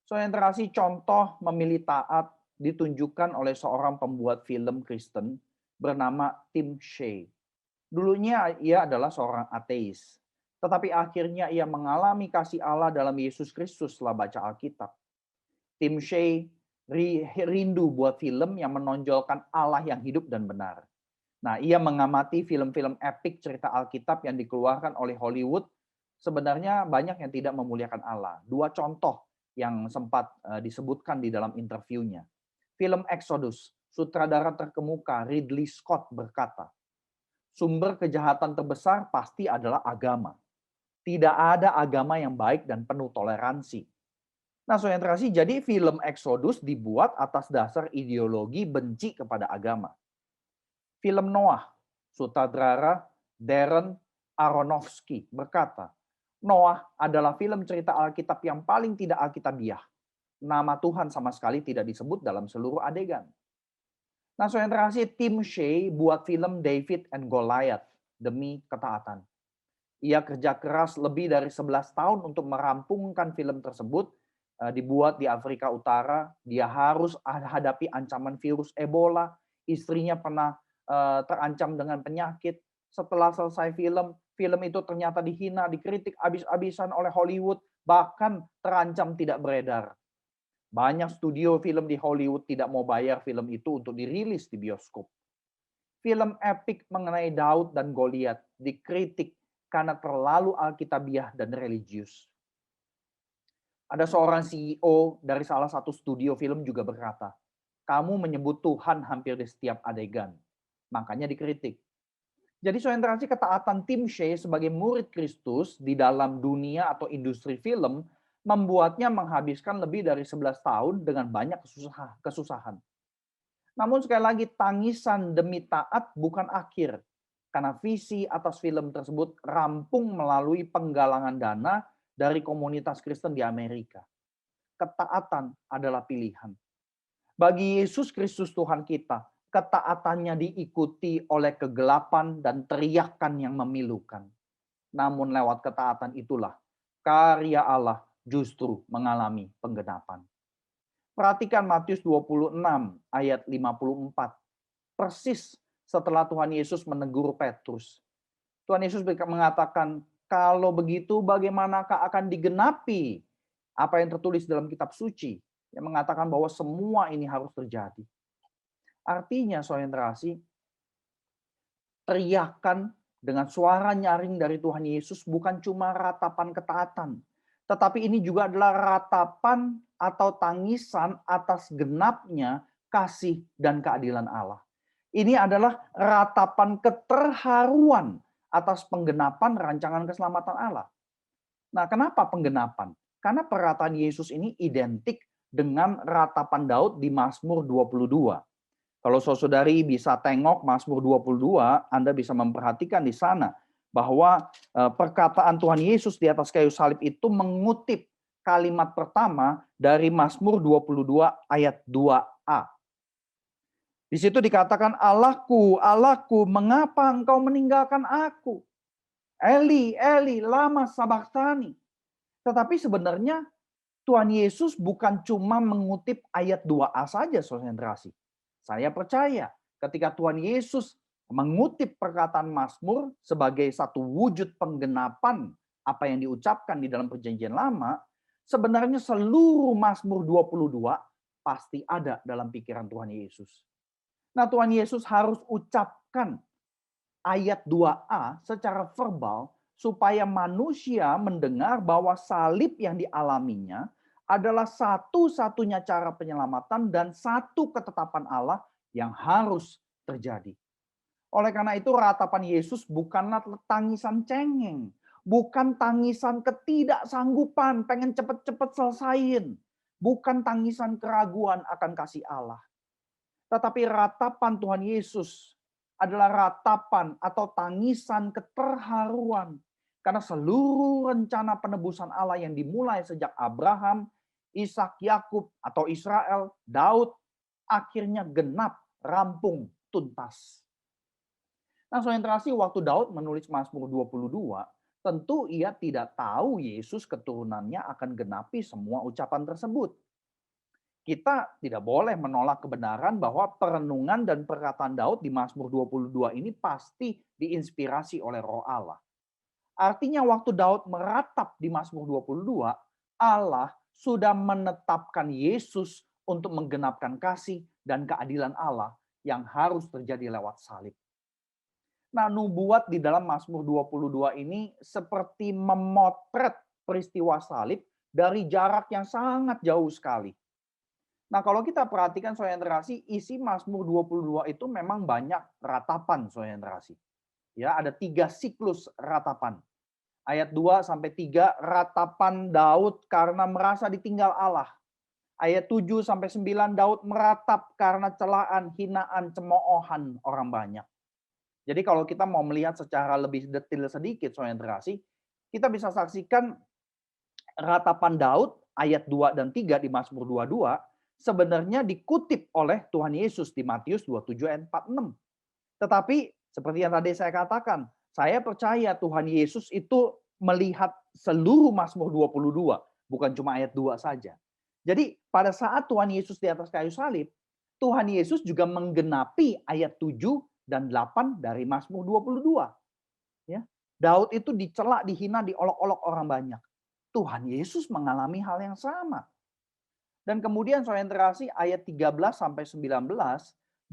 Saudara, contoh memilih taat ditunjukkan oleh seorang pembuat film Kristen bernama Tim Shea. Dulunya ia adalah seorang ateis, tetapi akhirnya ia mengalami kasih Allah dalam Yesus Kristus setelah baca Alkitab. Tim Shea rindu buat film yang menonjolkan Allah yang hidup dan benar. Nah, ia mengamati film-film epik cerita Alkitab yang dikeluarkan oleh Hollywood. Sebenarnya banyak yang tidak memuliakan Allah. Dua contoh yang sempat disebutkan di dalam interviewnya. Film Exodus, sutradara terkemuka Ridley Scott berkata, sumber kejahatan terbesar pasti adalah agama. Tidak ada agama yang baik dan penuh toleransi. Nah, saudara, jadi film Exodus dibuat atas dasar ideologi benci kepada agama. Film Noah, sutradara Darren Aronofsky berkata, Noah adalah film cerita Alkitab yang paling tidak alkitabiah. Nama Tuhan sama sekali tidak disebut dalam seluruh adegan. Nah, saudara, Tim Shea buat film David and Goliath demi ketaatan. Ia kerja keras lebih dari 11 tahun untuk merampungkan film tersebut, dibuat di Afrika Utara. Dia harus hadapi ancaman virus Ebola, istrinya pernah terancam dengan penyakit. Setelah selesai film itu ternyata dihina, dikritik abis-abisan oleh Hollywood, bahkan terancam tidak beredar. Banyak studio film di Hollywood tidak mau bayar film itu untuk dirilis di bioskop. Film epik mengenai Daud dan Goliat dikritik karena terlalu alkitabiah dan religius. Ada seorang CEO dari salah satu studio film juga berkata, kamu menyebut Tuhan hampir di setiap adegan. Makanya dikritik. Jadi saudara, ketaatan Tim Shea sebagai murid Kristus di dalam dunia atau industri film membuatnya menghabiskan lebih dari 11 tahun dengan banyak kesusahan. Namun sekali lagi, tangisan demi taat bukan akhir. Karena visi atas film tersebut rampung melalui penggalangan dana dari komunitas Kristen di Amerika. Ketaatan adalah pilihan. Bagi Yesus Kristus Tuhan kita, ketaatannya diikuti oleh kegelapan dan teriakan yang memilukan. Namun lewat ketaatan itulah karya Allah justru mengalami penggenapan. Perhatikan Matius 26 ayat 54. Persis setelah Tuhan Yesus menegur Petrus. Tuhan Yesus mengatakan, kalau begitu bagaimanakah akan digenapi apa yang tertulis dalam kitab suci yang mengatakan bahwa semua ini harus terjadi. Artinya, saudara, teriakan dengan suara nyaring dari Tuhan Yesus bukan cuma ratapan ketaatan, tetapi ini juga adalah ratapan atau tangisan atas genapnya kasih dan keadilan Allah. Ini adalah ratapan keterharuan atas penggenapan rancangan keselamatan Allah. Nah, kenapa penggenapan? Karena perkataan Yesus ini identik dengan ratapan Daud di Mazmur 22. Kalau saudari bisa tengok Mazmur 22, Anda bisa memperhatikan di sana bahwa perkataan Tuhan Yesus di atas kayu salib itu mengutip kalimat pertama dari Mazmur 22 ayat 2a. Di situ dikatakan, Allahku, Allahku, mengapa engkau meninggalkan aku? Eli, Eli, lama sabachthani. Tetapi sebenarnya Tuhan Yesus bukan cuma mengutip ayat 2a saja, saudara. Saya percaya ketika Tuhan Yesus mengutip perkataan Mazmur sebagai satu wujud penggenapan apa yang diucapkan di dalam Perjanjian Lama, sebenarnya seluruh Mazmur 22 pasti ada dalam pikiran Tuhan Yesus. Nah, Tuhan Yesus harus ucapkan ayat 2a secara verbal supaya manusia mendengar bahwa salib yang dialaminya adalah satu-satunya cara penyelamatan dan satu ketetapan Allah yang harus terjadi. Oleh karena itu ratapan Yesus bukanlah tangisan cengeng, bukan tangisan ketidaksanggupan, pengen cepet-cepet selesaiin, bukan tangisan keraguan akan kasih Allah. Tetapi ratapan Tuhan Yesus adalah ratapan atau tangisan keterharuan. Karena seluruh rencana penebusan Allah yang dimulai sejak Abraham, Ishak, Yakub atau Israel, Daud, akhirnya genap, rampung, tuntas. Nah, saudara, waktu Daud menulis Mazmur 22, tentu ia tidak tahu Yesus keturunannya akan genapi semua ucapan tersebut. Kita tidak boleh menolak kebenaran bahwa perenungan dan perkataan Daud di Mazmur 22 ini pasti diinspirasi oleh Roh Allah. Artinya waktu Daud meratap di Mazmur 22, Allah sudah menetapkan Yesus untuk menggenapkan kasih dan keadilan Allah yang harus terjadi lewat salib. Nah, nubuat di dalam Mazmur 22 ini seperti memotret peristiwa salib dari jarak yang sangat jauh sekali. Nah, kalau kita perhatikan saudara, isi Mazmur 22 itu memang banyak ratapan saudara. Ya, ada 3 siklus ratapan. Ayat 2 sampai 3 ratapan Daud karena merasa ditinggal Allah. Ayat 7 sampai 9 Daud meratap karena celaan, hinaan, cemoohan orang banyak. Jadi kalau kita mau melihat secara lebih detail sedikit saudara, kita bisa saksikan ratapan Daud ayat 2 dan 3 di Mazmur 22 sebenarnya dikutip oleh Tuhan Yesus di Matius 27 ayat 46. Tetapi seperti yang tadi saya katakan, saya percaya Tuhan Yesus itu melihat seluruh Mazmur 22, bukan cuma ayat 2 saja. Jadi pada saat Tuhan Yesus di atas kayu salib, Tuhan Yesus juga menggenapi ayat 7 dan 8 dari Mazmur 22. Ya. Daud itu dicela, dihina, diolok-olok orang banyak. Tuhan Yesus mengalami hal yang sama. Dan kemudian saudara, ayat 13 sampai 19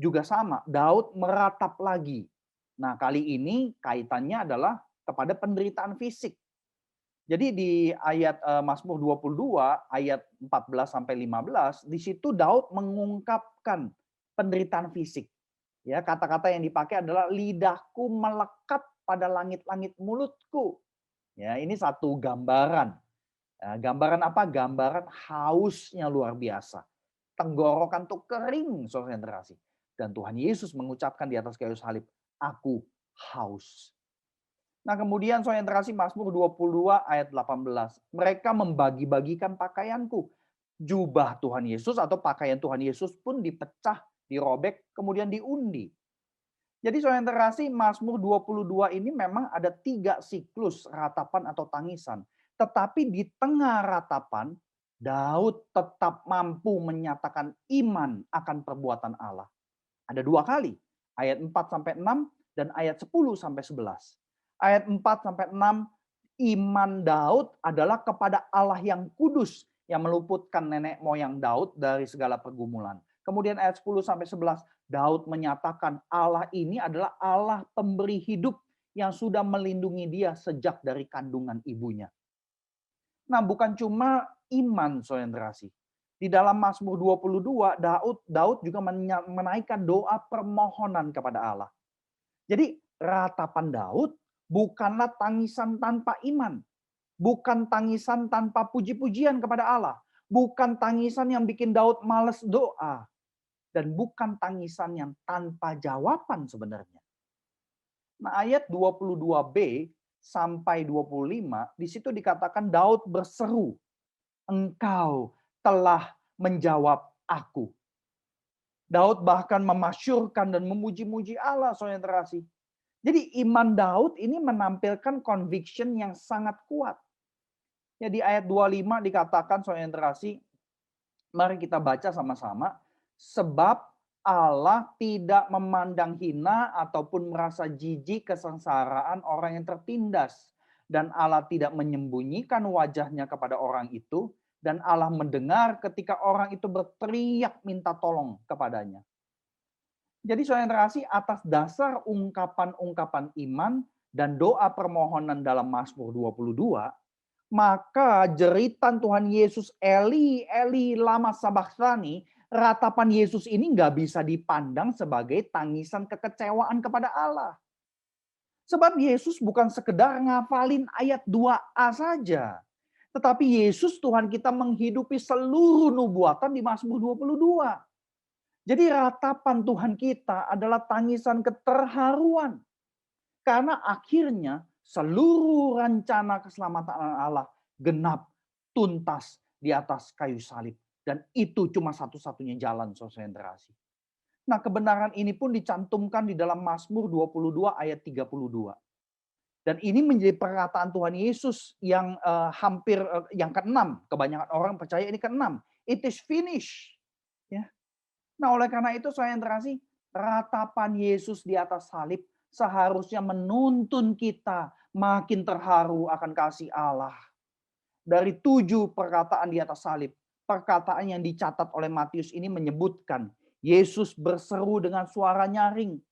juga sama. Daud meratap lagi. Nah, kali ini kaitannya adalah kepada penderitaan fisik. Jadi di ayat Mazmur 22 ayat 14 sampai 15 di situ Daud mengungkapkan penderitaan fisik. Ya, kata-kata yang dipakai adalah lidahku melekat pada langit-langit mulutku. Ya, ini satu gambaran. Gambaran apa? Gambaran hausnya luar biasa. Tenggorokan tuh kering, saudara. Dan Tuhan Yesus mengucapkan di atas kayu salib, aku haus. Nah, kemudian saudara, Mazmur 22 ayat 18. Mereka membagi-bagikan pakaianku. Jubah Tuhan Yesus atau pakaian Tuhan Yesus pun dipecah, dirobek, kemudian diundi. Jadi saudara, Mazmur 22 ini memang ada 3 siklus ratapan atau tangisan. Tetapi di tengah ratapan, Daud tetap mampu menyatakan iman akan perbuatan Allah. Ada 2 kali, ayat 4-6 dan ayat 10-11. Ayat 4-6, iman Daud adalah kepada Allah yang kudus, yang meluputkan nenek moyang Daud dari segala pergumulan. Kemudian ayat 10-11, Daud menyatakan Allah ini adalah Allah pemberi hidup yang sudah melindungi dia sejak dari kandungan ibunya. Nah, bukan cuma iman, saudara. Di dalam Mazmur 22, Daud juga menaikkan doa permohonan kepada Allah. Jadi ratapan Daud bukanlah tangisan tanpa iman. Bukan tangisan tanpa puji-pujian kepada Allah. Bukan tangisan yang bikin Daud males doa. Dan bukan tangisan yang tanpa jawaban sebenarnya. Nah, ayat 22b sampai 25, di situ dikatakan Daud berseru. Engkau telah menjawab aku. Daud bahkan memasyurkan dan memuji-muji Allah, saudara yang terkasih. Jadi iman Daud ini menampilkan conviction yang sangat kuat. Ya, di ayat 25 dikatakan, saudara yang terkasih, mari kita baca sama-sama. Sebab Allah tidak memandang hina ataupun merasa jijik kesengsaraan orang yang tertindas. Dan Allah tidak menyembunyikan wajahnya kepada orang itu. Dan Allah mendengar ketika orang itu berteriak minta tolong kepadanya. Jadi saudara yang terkasih, atas dasar ungkapan-ungkapan iman dan doa permohonan dalam Mazmur 22, maka jeritan Tuhan Yesus, Eli, Eli, lama sabachthani, ratapan Yesus ini nggak bisa dipandang sebagai tangisan kekecewaan kepada Allah. Sebab Yesus bukan sekedar ngafalin ayat 2a saja. Tetapi Yesus Tuhan kita menghidupi seluruh nubuatan di Mazmur 22. Jadi ratapan Tuhan kita adalah tangisan keterharuan. Karena akhirnya seluruh rencana keselamatan Allah genap tuntas di atas kayu salib. Dan itu cuma satu-satunya jalan, saudara yang terkasih. Nah, kebenaran ini pun dicantumkan di dalam Mazmur 22 ayat 32. Dan ini menjadi perkataan Tuhan Yesus yang hampir yang ke-6. Kebanyakan orang percaya ini ke-6. It is finished. Ya. Nah, oleh karena itu saya yang terkasih, ratapan Yesus di atas salib seharusnya menuntun kita makin terharu akan kasih Allah. Dari 7 perkataan di atas salib, perkataan yang dicatat oleh Matius ini menyebutkan Yesus berseru dengan suara nyaring.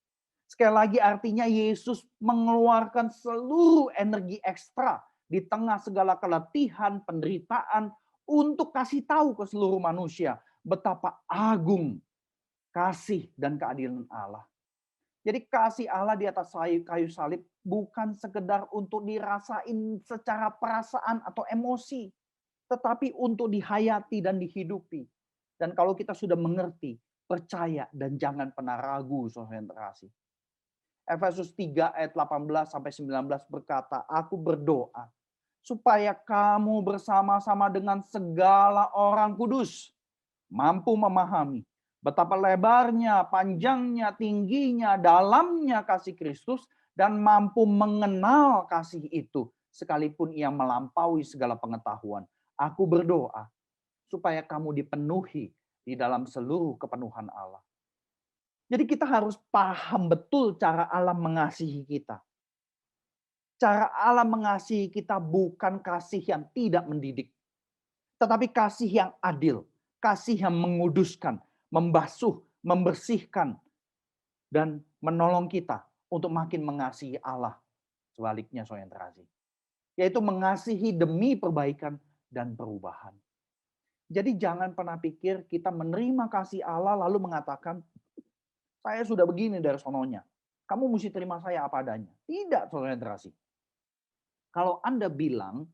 Sekali lagi artinya Yesus mengeluarkan seluruh energi ekstra di tengah segala keletihan, penderitaan untuk kasih tahu ke seluruh manusia betapa agung kasih dan keadilan Allah. Jadi kasih Allah di atas kayu salib bukan sekedar untuk dirasain secara perasaan atau emosi, tetapi untuk dihayati dan dihidupi. Dan kalau kita sudah mengerti, percaya dan jangan pernah ragu, saudara yang terkasih. Efesus 3 ayat 18 sampai 19 berkata, aku berdoa supaya kamu bersama-sama dengan segala orang kudus mampu memahami betapa lebarnya, panjangnya, tingginya, dalamnya kasih Kristus dan mampu mengenal kasih itu sekalipun ia melampaui segala pengetahuan. Aku berdoa supaya kamu dipenuhi di dalam seluruh kepenuhan Allah. Jadi kita harus paham betul cara Allah mengasihi kita. Cara Allah mengasihi kita bukan kasih yang tidak mendidik. Tetapi kasih yang adil. Kasih yang menguduskan, membasuh, membersihkan. Dan menolong kita untuk makin mengasihi Allah. Sebaliknya, saudara yang terkasih. Yaitu mengasihi demi perbaikan dan perubahan. Jadi jangan pernah pikir kita menerima kasih Allah lalu mengatakan, saya sudah begini dari sononya. Kamu mesti terima saya apa adanya. Tidak, saudara yang terkasih. Kalau Anda bilang,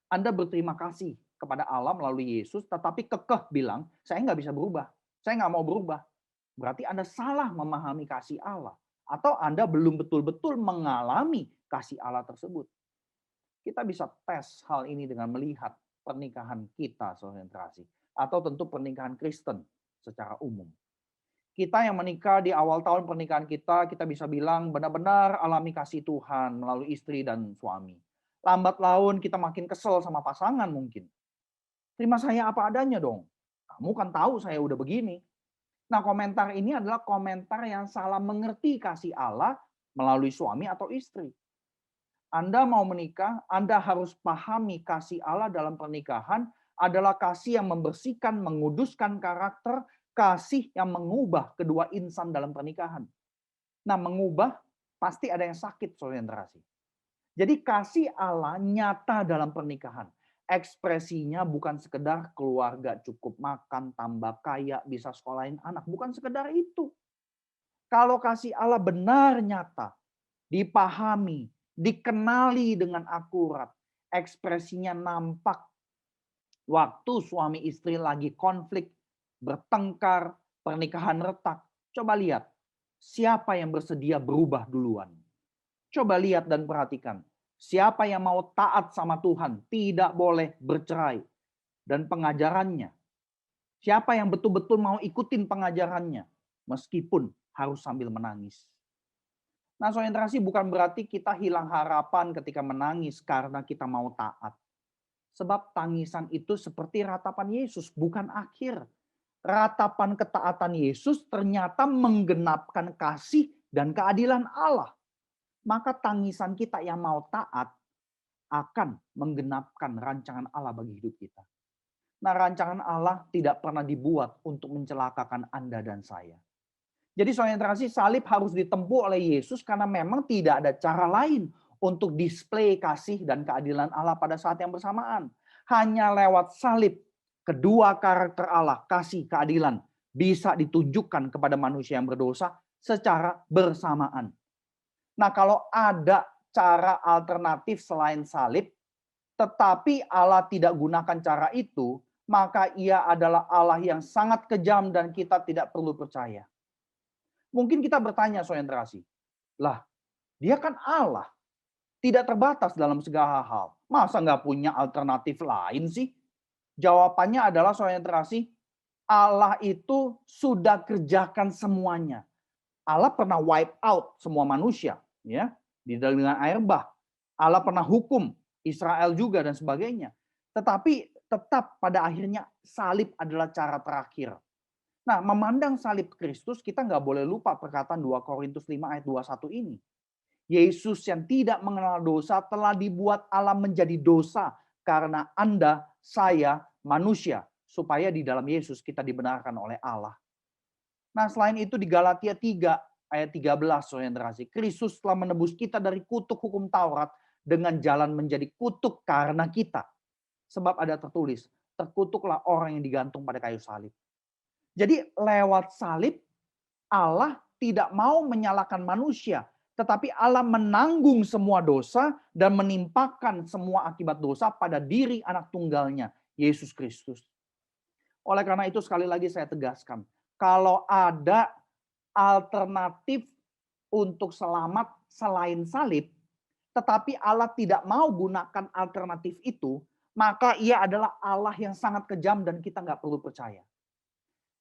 Anda berterima kasih kepada Allah melalui Yesus, tetapi kekeh bilang, saya nggak bisa berubah. Saya nggak mau berubah. Berarti Anda salah memahami kasih Allah. Atau Anda belum betul-betul mengalami kasih Allah tersebut. Kita bisa tes hal ini dengan melihat pernikahan kita, saudara yang terkasih. Atau tentu pernikahan Kristen secara umum. Kita yang menikah di awal tahun pernikahan kita bisa bilang benar-benar alami kasih Tuhan melalui istri dan suami. Lambat laun kita makin kesel sama pasangan mungkin. Terima saya apa adanya dong. Kamu kan tahu saya udah begini. Nah, komentar ini adalah komentar yang salah mengerti kasih Allah melalui suami atau istri. Anda mau menikah, Anda harus pahami kasih Allah dalam pernikahan adalah kasih yang membersihkan, menguduskan karakter, kasih yang mengubah kedua insan dalam pernikahan. Nah, mengubah pasti ada yang sakit, saudara yang terkasih. Jadi kasih Allah nyata dalam pernikahan. Ekspresinya bukan sekedar keluarga cukup makan, tambah kaya, bisa sekolahin anak. Bukan sekedar itu. Kalau kasih Allah benar nyata, dipahami, dikenali dengan akurat, ekspresinya nampak waktu suami istri lagi konflik, bertengkar, pernikahan retak. Coba lihat, siapa yang bersedia berubah duluan? Coba lihat dan perhatikan. Siapa yang mau taat sama Tuhan, tidak boleh bercerai. dan pengajarannya. Siapa yang betul-betul mau ikutin pengajarannya, meskipun harus sambil menangis. Nah, saudara yang terkasih, bukan berarti kita hilang harapan ketika menangis karena kita mau taat. Sebab tangisan itu seperti ratapan Yesus, bukan akhir. Ratapan ketaatan Yesus ternyata menggenapkan kasih dan keadilan Allah. Maka tangisan kita yang mau taat akan menggenapkan rancangan Allah bagi hidup kita. Nah, rancangan Allah tidak pernah dibuat untuk mencelakakan Anda dan saya. Jadi saudara yang terkasih, salib harus ditempuh oleh Yesus karena memang tidak ada cara lain untuk display kasih dan keadilan Allah pada saat yang bersamaan. Hanya lewat salib, kedua karakter Allah, kasih, keadilan, bisa ditunjukkan kepada manusia yang berdosa secara bersamaan. Nah, kalau ada cara alternatif selain salib, tetapi Allah tidak gunakan cara itu, maka ia adalah Allah yang sangat kejam dan kita tidak perlu percaya. Mungkin kita bertanya, saudara yang terkasih, lah dia kan Allah, tidak terbatas dalam segala hal. Masa nggak punya alternatif lain sih? Jawabannya adalah, saudara yang terkasih, Allah itu sudah kerjakan semuanya. Allah pernah wipe out semua manusia, ya, dengan air bah. Allah pernah hukum Israel juga dan sebagainya. Tetapi tetap pada akhirnya salib adalah cara terakhir. Nah, memandang salib Kristus, kita nggak boleh lupa perkataan 2 Korintus 5 ayat 21 ini. Yesus yang tidak mengenal dosa telah dibuat Allah menjadi dosa karena Anda, saya, manusia. Supaya di dalam Yesus kita dibenarkan oleh Allah. Nah, selain itu di Galatia 3 ayat 13, saudara yang terkasih, Kristus telah menebus kita dari kutuk hukum Taurat dengan jalan menjadi kutuk karena kita. Sebab ada tertulis, terkutuklah orang yang digantung pada kayu salib. Jadi lewat salib, Allah tidak mau menyalahkan manusia, tetapi Allah menanggung semua dosa dan menimpakan semua akibat dosa pada diri anak tunggalnya, Yesus Kristus. Oleh karena itu sekali lagi saya tegaskan, kalau ada alternatif untuk selamat selain salib, tetapi Allah tidak mau gunakan alternatif itu, maka ia adalah Allah yang sangat kejam dan kita nggak perlu percaya.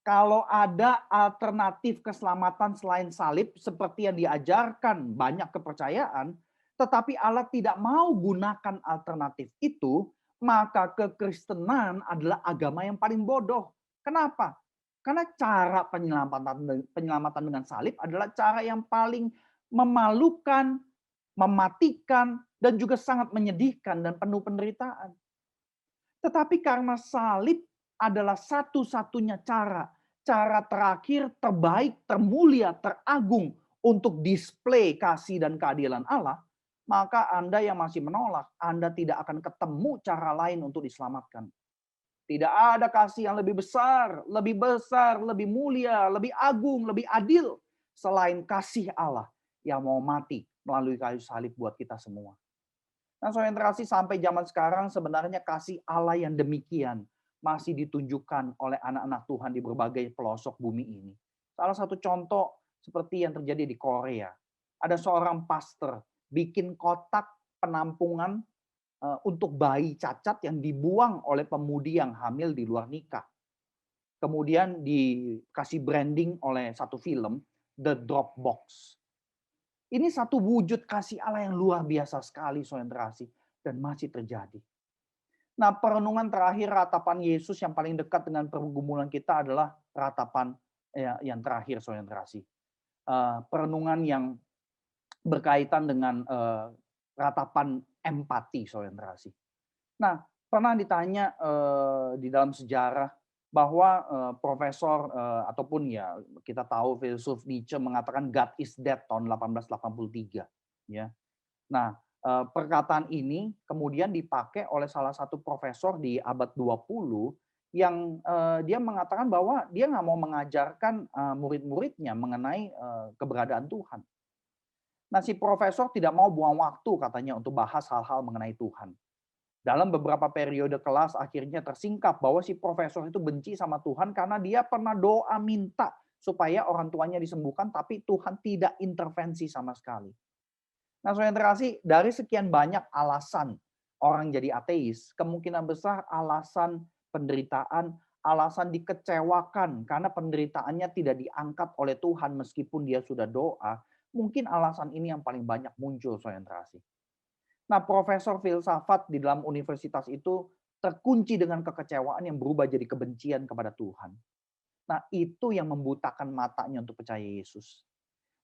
Kalau ada alternatif keselamatan selain salib, seperti yang diajarkan banyak kepercayaan, tetapi Allah tidak mau gunakan alternatif itu, maka kekristenan adalah agama yang paling bodoh. Kenapa? Karena cara penyelamatan dengan salib adalah cara yang paling memalukan, mematikan, dan juga sangat menyedihkan dan penuh penderitaan. Tetapi karena salib adalah satu-satunya cara terakhir, terbaik, termulia, teragung untuk display kasih dan keadilan Allah, maka Anda yang masih menolak, Anda tidak akan ketemu cara lain untuk diselamatkan. Tidak ada kasih yang lebih besar, lebih mulia, lebih agung, lebih adil selain kasih Allah yang mau mati melalui kayu salib buat kita semua. Nah, saudara yang terkasih, sampai zaman sekarang sebenarnya kasih Allah yang demikian masih ditunjukkan oleh anak-anak Tuhan di berbagai pelosok bumi ini. Salah satu contoh seperti yang terjadi di Korea. Ada seorang pastor bikin kotak penampungan untuk bayi cacat yang dibuang oleh pemudi yang hamil di luar nikah. Kemudian dikasih branding oleh satu film, The Dropbox. Ini satu wujud kasih Allah yang luar biasa sekali, saudara yang terkasih, dan masih terjadi. Nah, perenungan terakhir ratapan Yesus yang paling dekat dengan pergumulan kita adalah ratapan yang terakhir, saudara yang terkasih. Perenungan yang berkaitan dengan ratapan empati, saudara yang terkasih. Nah, pernah ditanya di dalam sejarah bahwa profesor ataupun ya kita tahu filsuf Nietzsche mengatakan God is dead tahun 1883, ya. Nah, perkataan ini kemudian dipakai oleh salah satu profesor di abad 20 yang dia mengatakan bahwa dia nggak mau mengajarkan murid-muridnya mengenai keberadaan Tuhan. Nah, si profesor tidak mau buang waktu katanya untuk bahas hal-hal mengenai Tuhan. Dalam beberapa periode kelas akhirnya tersingkap bahwa si profesor itu benci sama Tuhan karena dia pernah doa minta supaya orang tuanya disembuhkan, tapi Tuhan tidak intervensi sama sekali. Nah, saudara yang terkasih, dari sekian banyak alasan orang jadi ateis, kemungkinan besar alasan penderitaan, alasan dikecewakan karena penderitaannya tidak diangkat oleh Tuhan meskipun dia sudah doa, mungkin alasan ini yang paling banyak muncul, saudara yang terkasih. Nah, profesor filsafat di dalam universitas itu terkunci dengan kekecewaan yang berubah jadi kebencian kepada Tuhan. Nah, itu yang membutakan matanya untuk percaya Yesus.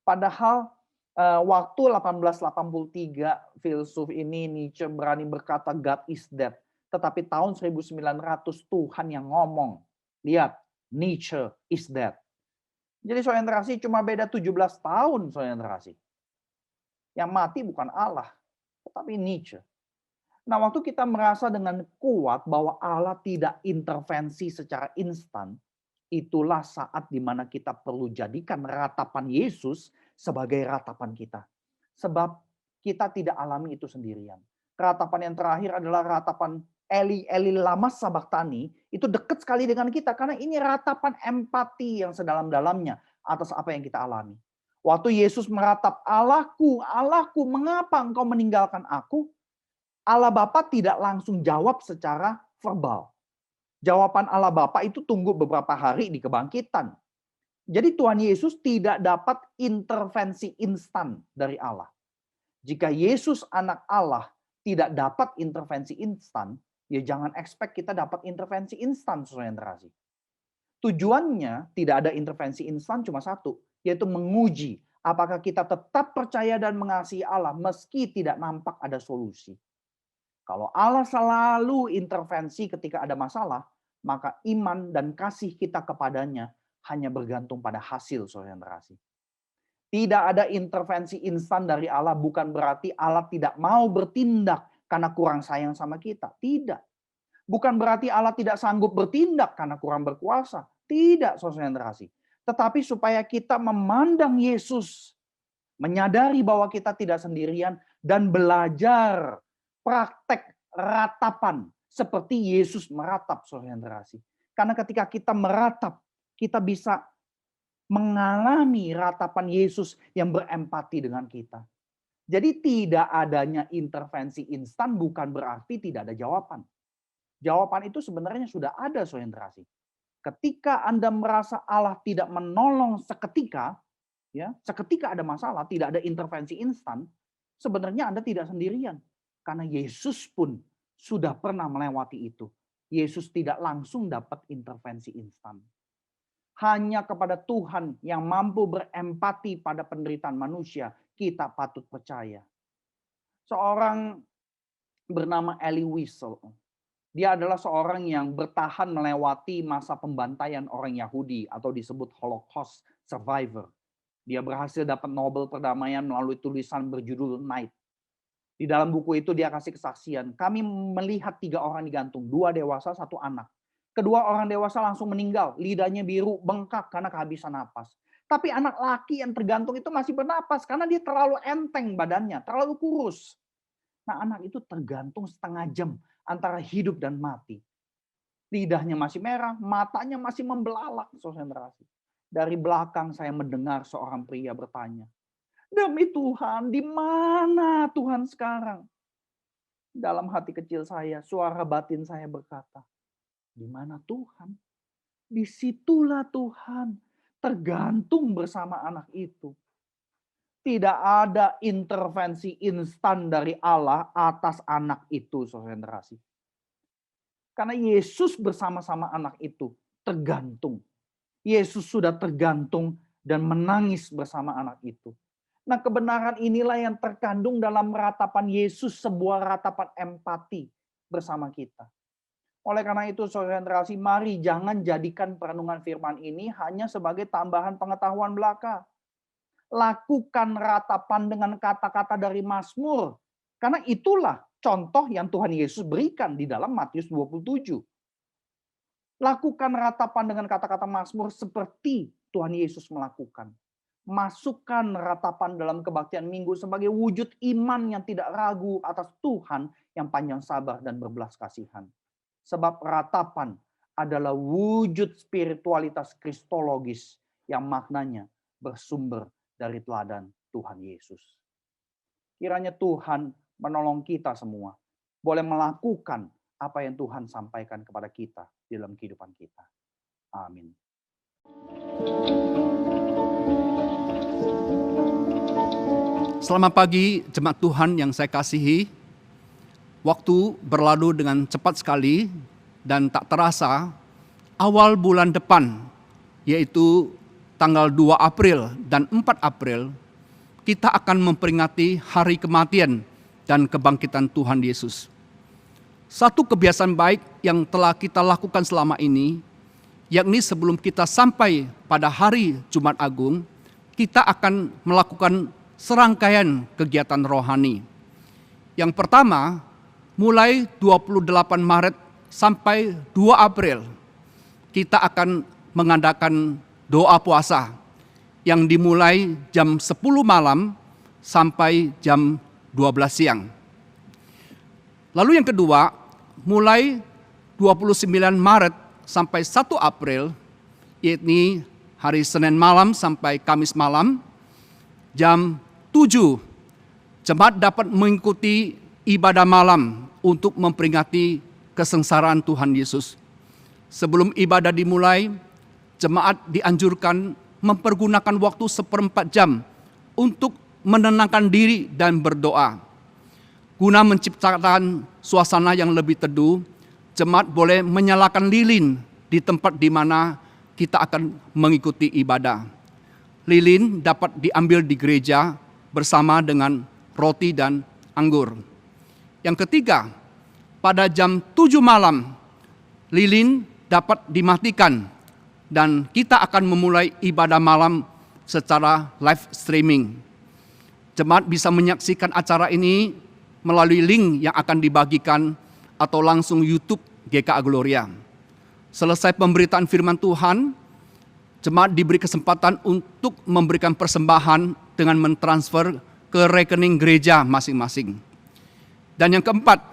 Padahal waktu 1883 filsuf ini Nietzsche berani berkata God is dead. Tetapi tahun 1900 Tuhan yang ngomong. Lihat, Nietzsche is dead. Jadi saudara yang terkasih cuma beda 17 tahun saudara yang terkasih. Yang mati bukan Allah, tetapi Nietzsche. Nah, waktu kita merasa dengan kuat bahwa Allah tidak intervensi secara instan, itulah saat di mana kita perlu jadikan ratapan Yesus sebagai ratapan kita. Sebab kita tidak alami itu sendirian. Ratapan yang terakhir adalah ratapan Eli, Eli lama sabachthani, itu dekat sekali dengan kita. Karena ini ratapan empati yang sedalam-dalamnya atas apa yang kita alami. Waktu Yesus meratap, Allahku, Allahku, mengapa engkau meninggalkan aku? Allah Bapa tidak langsung jawab secara verbal. Jawaban Allah Bapa itu tunggu beberapa hari di kebangkitan. Jadi Tuhan Yesus tidak dapat intervensi instan dari Allah. Jika Yesus anak Allah tidak dapat intervensi instan, ya jangan expect kita dapat intervensi instan, saudara yang terkasih. Tujuannya tidak ada intervensi instan cuma satu, yaitu menguji apakah kita tetap percaya dan mengasihi Allah meski tidak nampak ada solusi. Kalau Allah selalu intervensi ketika ada masalah, maka iman dan kasih kita kepadanya hanya bergantung pada hasil, saudara yang terkasih. Tidak ada intervensi instan dari Allah bukan berarti Allah tidak mau bertindak karena kurang sayang sama kita. Tidak. Bukan berarti Allah tidak sanggup bertindak karena kurang berkuasa. Tidak, saudara yang terkasih. Tetapi supaya kita memandang Yesus, menyadari bahwa kita tidak sendirian, dan belajar praktek ratapan seperti Yesus meratap, saudara yang terkasih. Karena ketika kita meratap, kita bisa mengalami ratapan Yesus yang berempati dengan kita. Jadi tidak adanya intervensi instan bukan berarti tidak ada jawaban. Jawaban itu sebenarnya sudah ada, saudara yang terkasih. Ketika Anda merasa Allah tidak menolong seketika, ya, seketika ada masalah, tidak ada intervensi instan, sebenarnya Anda tidak sendirian. Karena Yesus pun sudah pernah melewati itu. Yesus tidak langsung dapat intervensi instan. Hanya kepada Tuhan yang mampu berempati pada penderitaan manusia, kita patut percaya. Seorang bernama Elie Wiesel. Dia adalah seorang yang bertahan melewati masa pembantaian orang Yahudi atau disebut Holocaust survivor. Dia berhasil dapat Nobel perdamaian melalui tulisan berjudul Night. Di dalam buku itu dia kasih kesaksian. Kami melihat 3 orang digantung, 2 dewasa, 1 anak. Kedua orang dewasa langsung meninggal, lidahnya biru, bengkak karena kehabisan napas. Tapi anak laki yang tergantung itu masih bernapas karena dia terlalu enteng badannya, terlalu kurus. Nah, anak itu tergantung setengah jam antara hidup dan mati. Lidahnya masih merah, matanya masih membelalak, saudara. Dari belakang saya mendengar seorang pria bertanya, "Demi Tuhan, di mana Tuhan sekarang?" Dalam hati kecil saya, suara batin saya berkata, di mana Tuhan? Disitulah Tuhan. Tergantung bersama anak itu. Tidak ada intervensi instan dari Allah atas anak itu, saudara yang terkasih. Karena Yesus bersama-sama anak itu tergantung. Yesus sudah tergantung dan menangis bersama anak itu. Nah, kebenaran inilah yang terkandung dalam ratapan Yesus, sebuah ratapan empati bersama kita. Oleh karena itu, saudara yang terkasih, mari jangan jadikan perenungan firman ini hanya sebagai tambahan pengetahuan belaka. Lakukan ratapan dengan kata-kata dari Mazmur. Karena itulah contoh yang Tuhan Yesus berikan di dalam Matius 27. Lakukan ratapan dengan kata-kata Mazmur seperti Tuhan Yesus melakukan. Masukkan ratapan dalam kebaktian minggu sebagai wujud iman yang tidak ragu atas Tuhan yang panjang sabar dan berbelas kasihan. Sebab ratapan adalah wujud spiritualitas kristologis yang maknanya bersumber dari teladan Tuhan Yesus. Kiranya Tuhan menolong kita semua boleh melakukan apa yang Tuhan sampaikan kepada kita di dalam kehidupan kita. Amin. Selamat pagi jemaat Tuhan yang saya kasihi. Waktu berlalu dengan cepat sekali dan tak terasa awal bulan depan, yaitu tanggal 2 April dan 4 April, kita akan memperingati hari kematian dan kebangkitan Tuhan Yesus. Satu kebiasaan baik yang telah kita lakukan selama ini, yakni sebelum kita sampai pada hari Jumat Agung, kita akan melakukan serangkaian kegiatan rohani. Yang pertama, mulai 28 Maret sampai 2 April, kita akan mengadakan doa puasa yang dimulai jam 10 malam sampai jam 12 siang. Lalu yang kedua, mulai 29 Maret sampai 1 April, yakni hari Senin malam sampai Kamis malam, jam 7, jemaat dapat mengikuti ibadah malam untuk memperingati kesengsaraan Tuhan Yesus. Sebelum ibadah dimulai, jemaat dianjurkan mempergunakan waktu 1/4 jam untuk menenangkan diri dan berdoa. Guna menciptakan suasana yang lebih teduh, jemaat boleh menyalakan lilin di tempat di mana kita akan mengikuti ibadah. Lilin dapat diambil di gereja bersama dengan roti dan anggur. Yang ketiga, pada jam 7 malam, lilin dapat dimatikan dan kita akan memulai ibadah malam secara live streaming. Jemaat bisa menyaksikan acara ini melalui link yang akan dibagikan atau langsung YouTube GKA Gloria. Selesai pemberitaan firman Tuhan, jemaat diberi kesempatan untuk memberikan persembahan dengan mentransfer ke rekening gereja masing-masing. Dan yang keempat,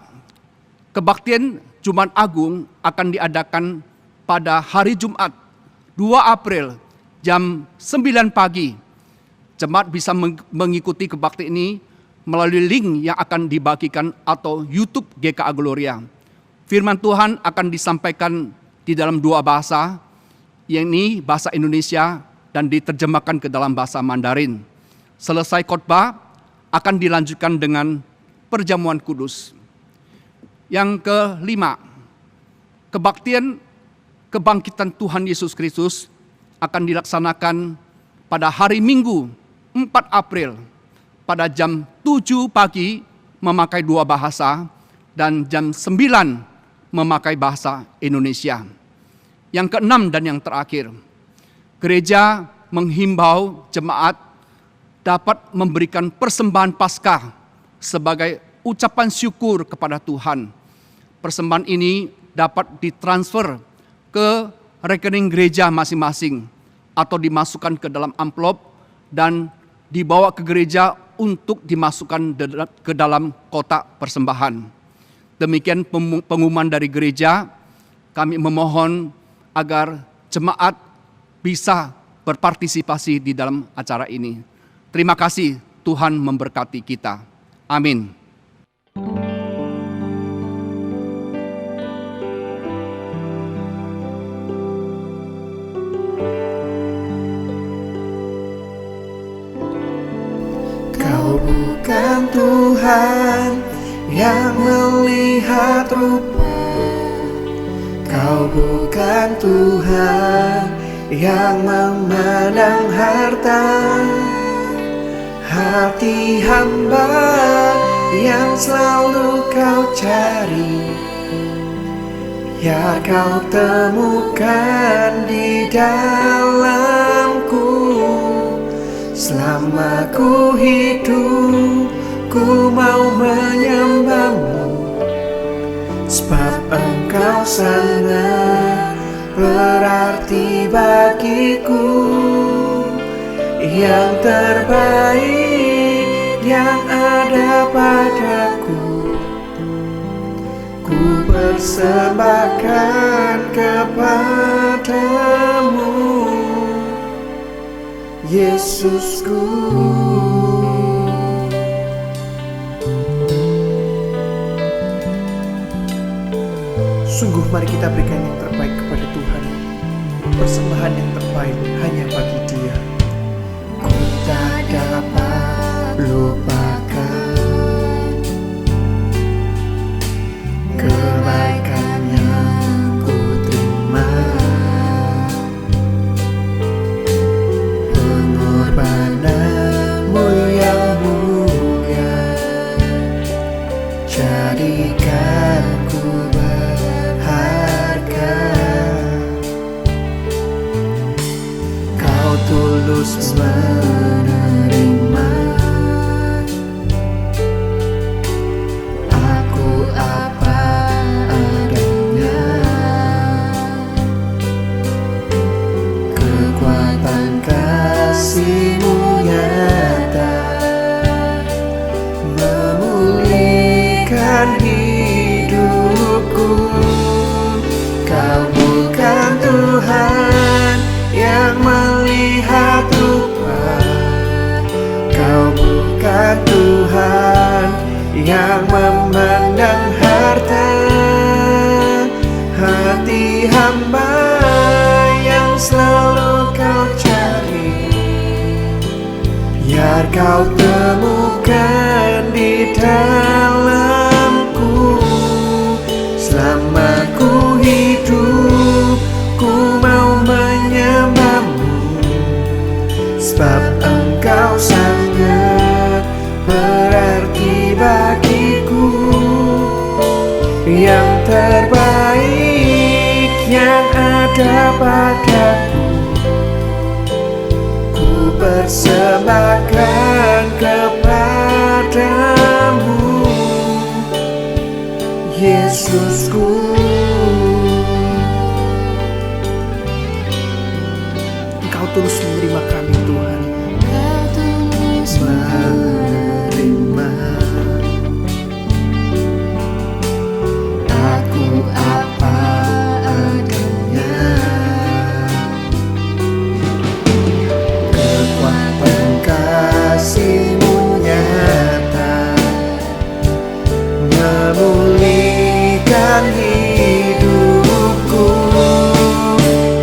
kebaktian Jumat Agung akan diadakan pada hari Jumat 2 April jam 9 pagi. Jemaat bisa mengikuti kebaktian ini melalui link yang akan dibagikan atau YouTube GKA Gloria. Firman Tuhan akan disampaikan di dalam 2 bahasa, yakni bahasa Indonesia dan diterjemahkan ke dalam bahasa Mandarin. Selesai khotbah akan dilanjutkan dengan perjamuan kudus. Yang kelima, kebaktian kebangkitan Tuhan Yesus Kristus akan dilaksanakan pada hari Minggu 4 April pada jam 7 pagi memakai 2 bahasa dan jam 9 memakai bahasa Indonesia. Yang keenam dan yang terakhir, gereja menghimbau jemaat dapat memberikan persembahan Paskah sebagai ucapan syukur kepada Tuhan. Persembahan ini dapat ditransfer ke rekening gereja masing-masing atau dimasukkan ke dalam amplop dan dibawa ke gereja untuk dimasukkan ke dalam kotak persembahan. Demikian pengumuman dari gereja. Kami memohon agar jemaat bisa berpartisipasi di dalam acara ini. Terima kasih, Tuhan memberkati kita. Amin. Kau bukan Tuhan yang melihat rupa, Kau bukan Tuhan yang memandang harta. Hati hamba yang selalu Kau cari, ya Kau temukan di dalamku. Selama ku hidup, ku mau menyembah-Mu, sebab Engkau sangat berarti bagiku. Yang terbaik yang ada padaku, ku persembahkan kepadamu, Yesusku. mari kita berikan yang terbaik kepada Tuhan. Persembahan yang terbaik hanya bagi Dia. Ku tak dapat lupakan kebaikan yang ku terima, pengorbananmu yang mulia, jadikan ku berharga. Kau tulus menerima aku apa adanya. Kekuatan kasih-Mu nyata memulihkan hidupku. Kau bukan Tuhan yang melihat rupa, Kau bukan Tuhan yang memandang harta. Hati hamba yang selalu Kau cari, biar Kau temukan di dalamku. Selama ku hidup, ku mau menyembah-Mu, sebab Engkau sangat berarti bagiku. Yang terbaik yang ada padaku, ku persembahkan kepadamu, Yesusku. Engkau tulus menerima kami, Tuhan. Menerima aku apa adanya. Kekuatan kasih-Mu nyata memulihkan hidupku.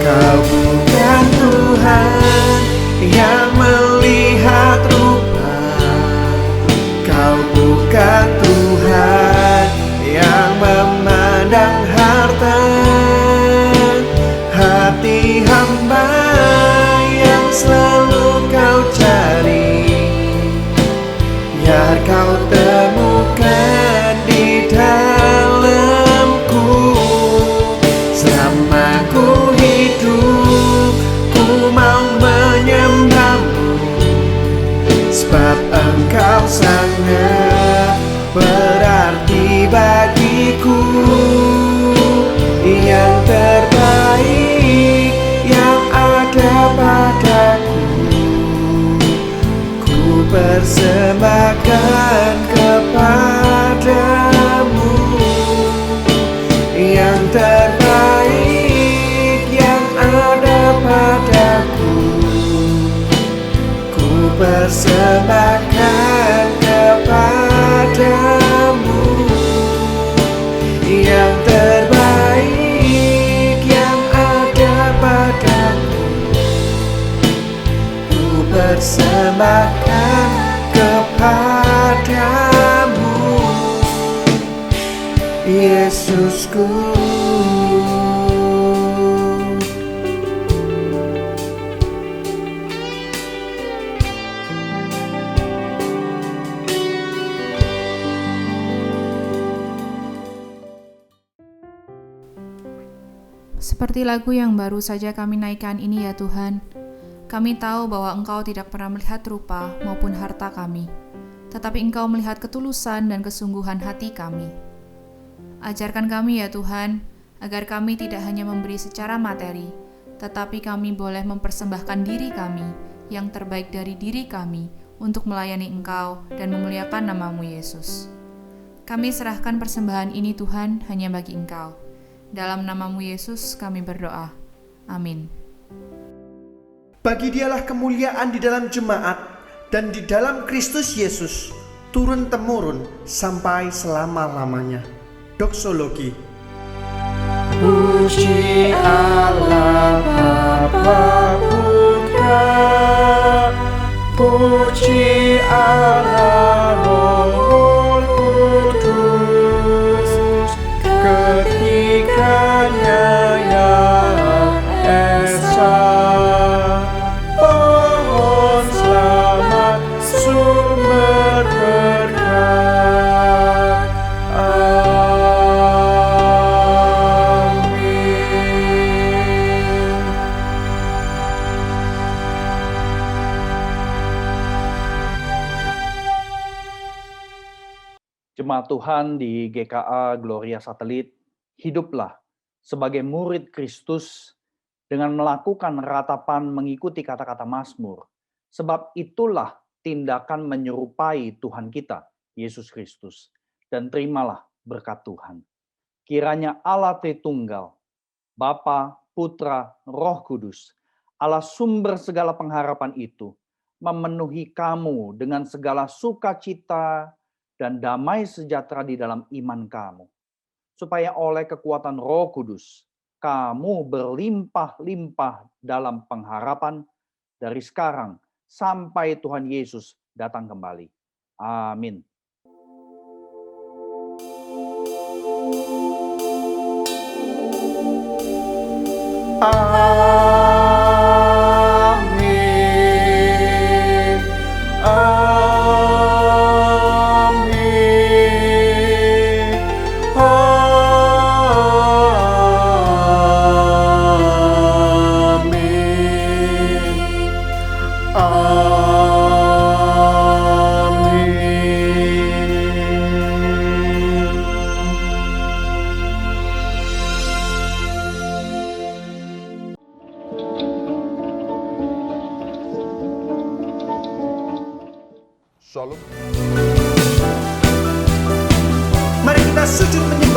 Kau bukan Tuhan yang melihat rupa, Kau bukan Tuhan yang memandang harta. Hati hamba yang selalu Kau cari, biar Kau temukan di dalamku. Selama ku hidup, ku mau menyembah-Mu, sebab Engkau sangat berarti bagiku. Yang terbaik yang ada padaku, ku persembahkan kepadamu. Yang terbaik yang ada padaku, ku persembahkan kepadamu. Yang terbaik yang ada padaku, ku persembahkan kepadamu, Yesusku. Seperti lagu yang baru saja kami naikkan ini ya Tuhan, kami tahu bahwa Engkau tidak pernah melihat rupa maupun harta kami, tetapi Engkau melihat ketulusan dan kesungguhan hati kami. Ajarkan kami ya Tuhan, agar kami tidak hanya memberi secara materi, tetapi kami boleh mempersembahkan diri kami, yang terbaik dari diri kami, untuk melayani Engkau dan memuliakan nama-Mu Yesus. Kami serahkan persembahan ini Tuhan hanya bagi Engkau. Dalam nama-Mu Yesus kami berdoa. Amin. Bagi Dialah kemuliaan di dalam jemaat dan di dalam Kristus Yesus, turun-temurun sampai selama-lamanya. Doksologi. Puji Allah Bapa Putra, puji Allah Roh Kudus, ketiganya yang esa. Pohon selamat sumber berkat. Amin. Jemaat Tuhan di GKA Gloria Satelit, hiduplah sebagai murid Kristus dengan melakukan ratapan mengikuti kata-kata Mazmur. Sebab itulah tindakan menyerupai Tuhan kita, Yesus Kristus. Dan terimalah berkat Tuhan. Kiranya Allah Tritunggal, Bapa, Putra, Roh Kudus, Allah sumber segala pengharapan itu, memenuhi kamu dengan segala sukacita dan damai sejahtera di dalam iman kamu. Supaya oleh kekuatan Roh Kudus, kamu berlimpah-limpah dalam pengharapan dari sekarang sampai Tuhan Yesus datang kembali. Amin. Amin. Amin. Amin. Mari kita sujud menyembah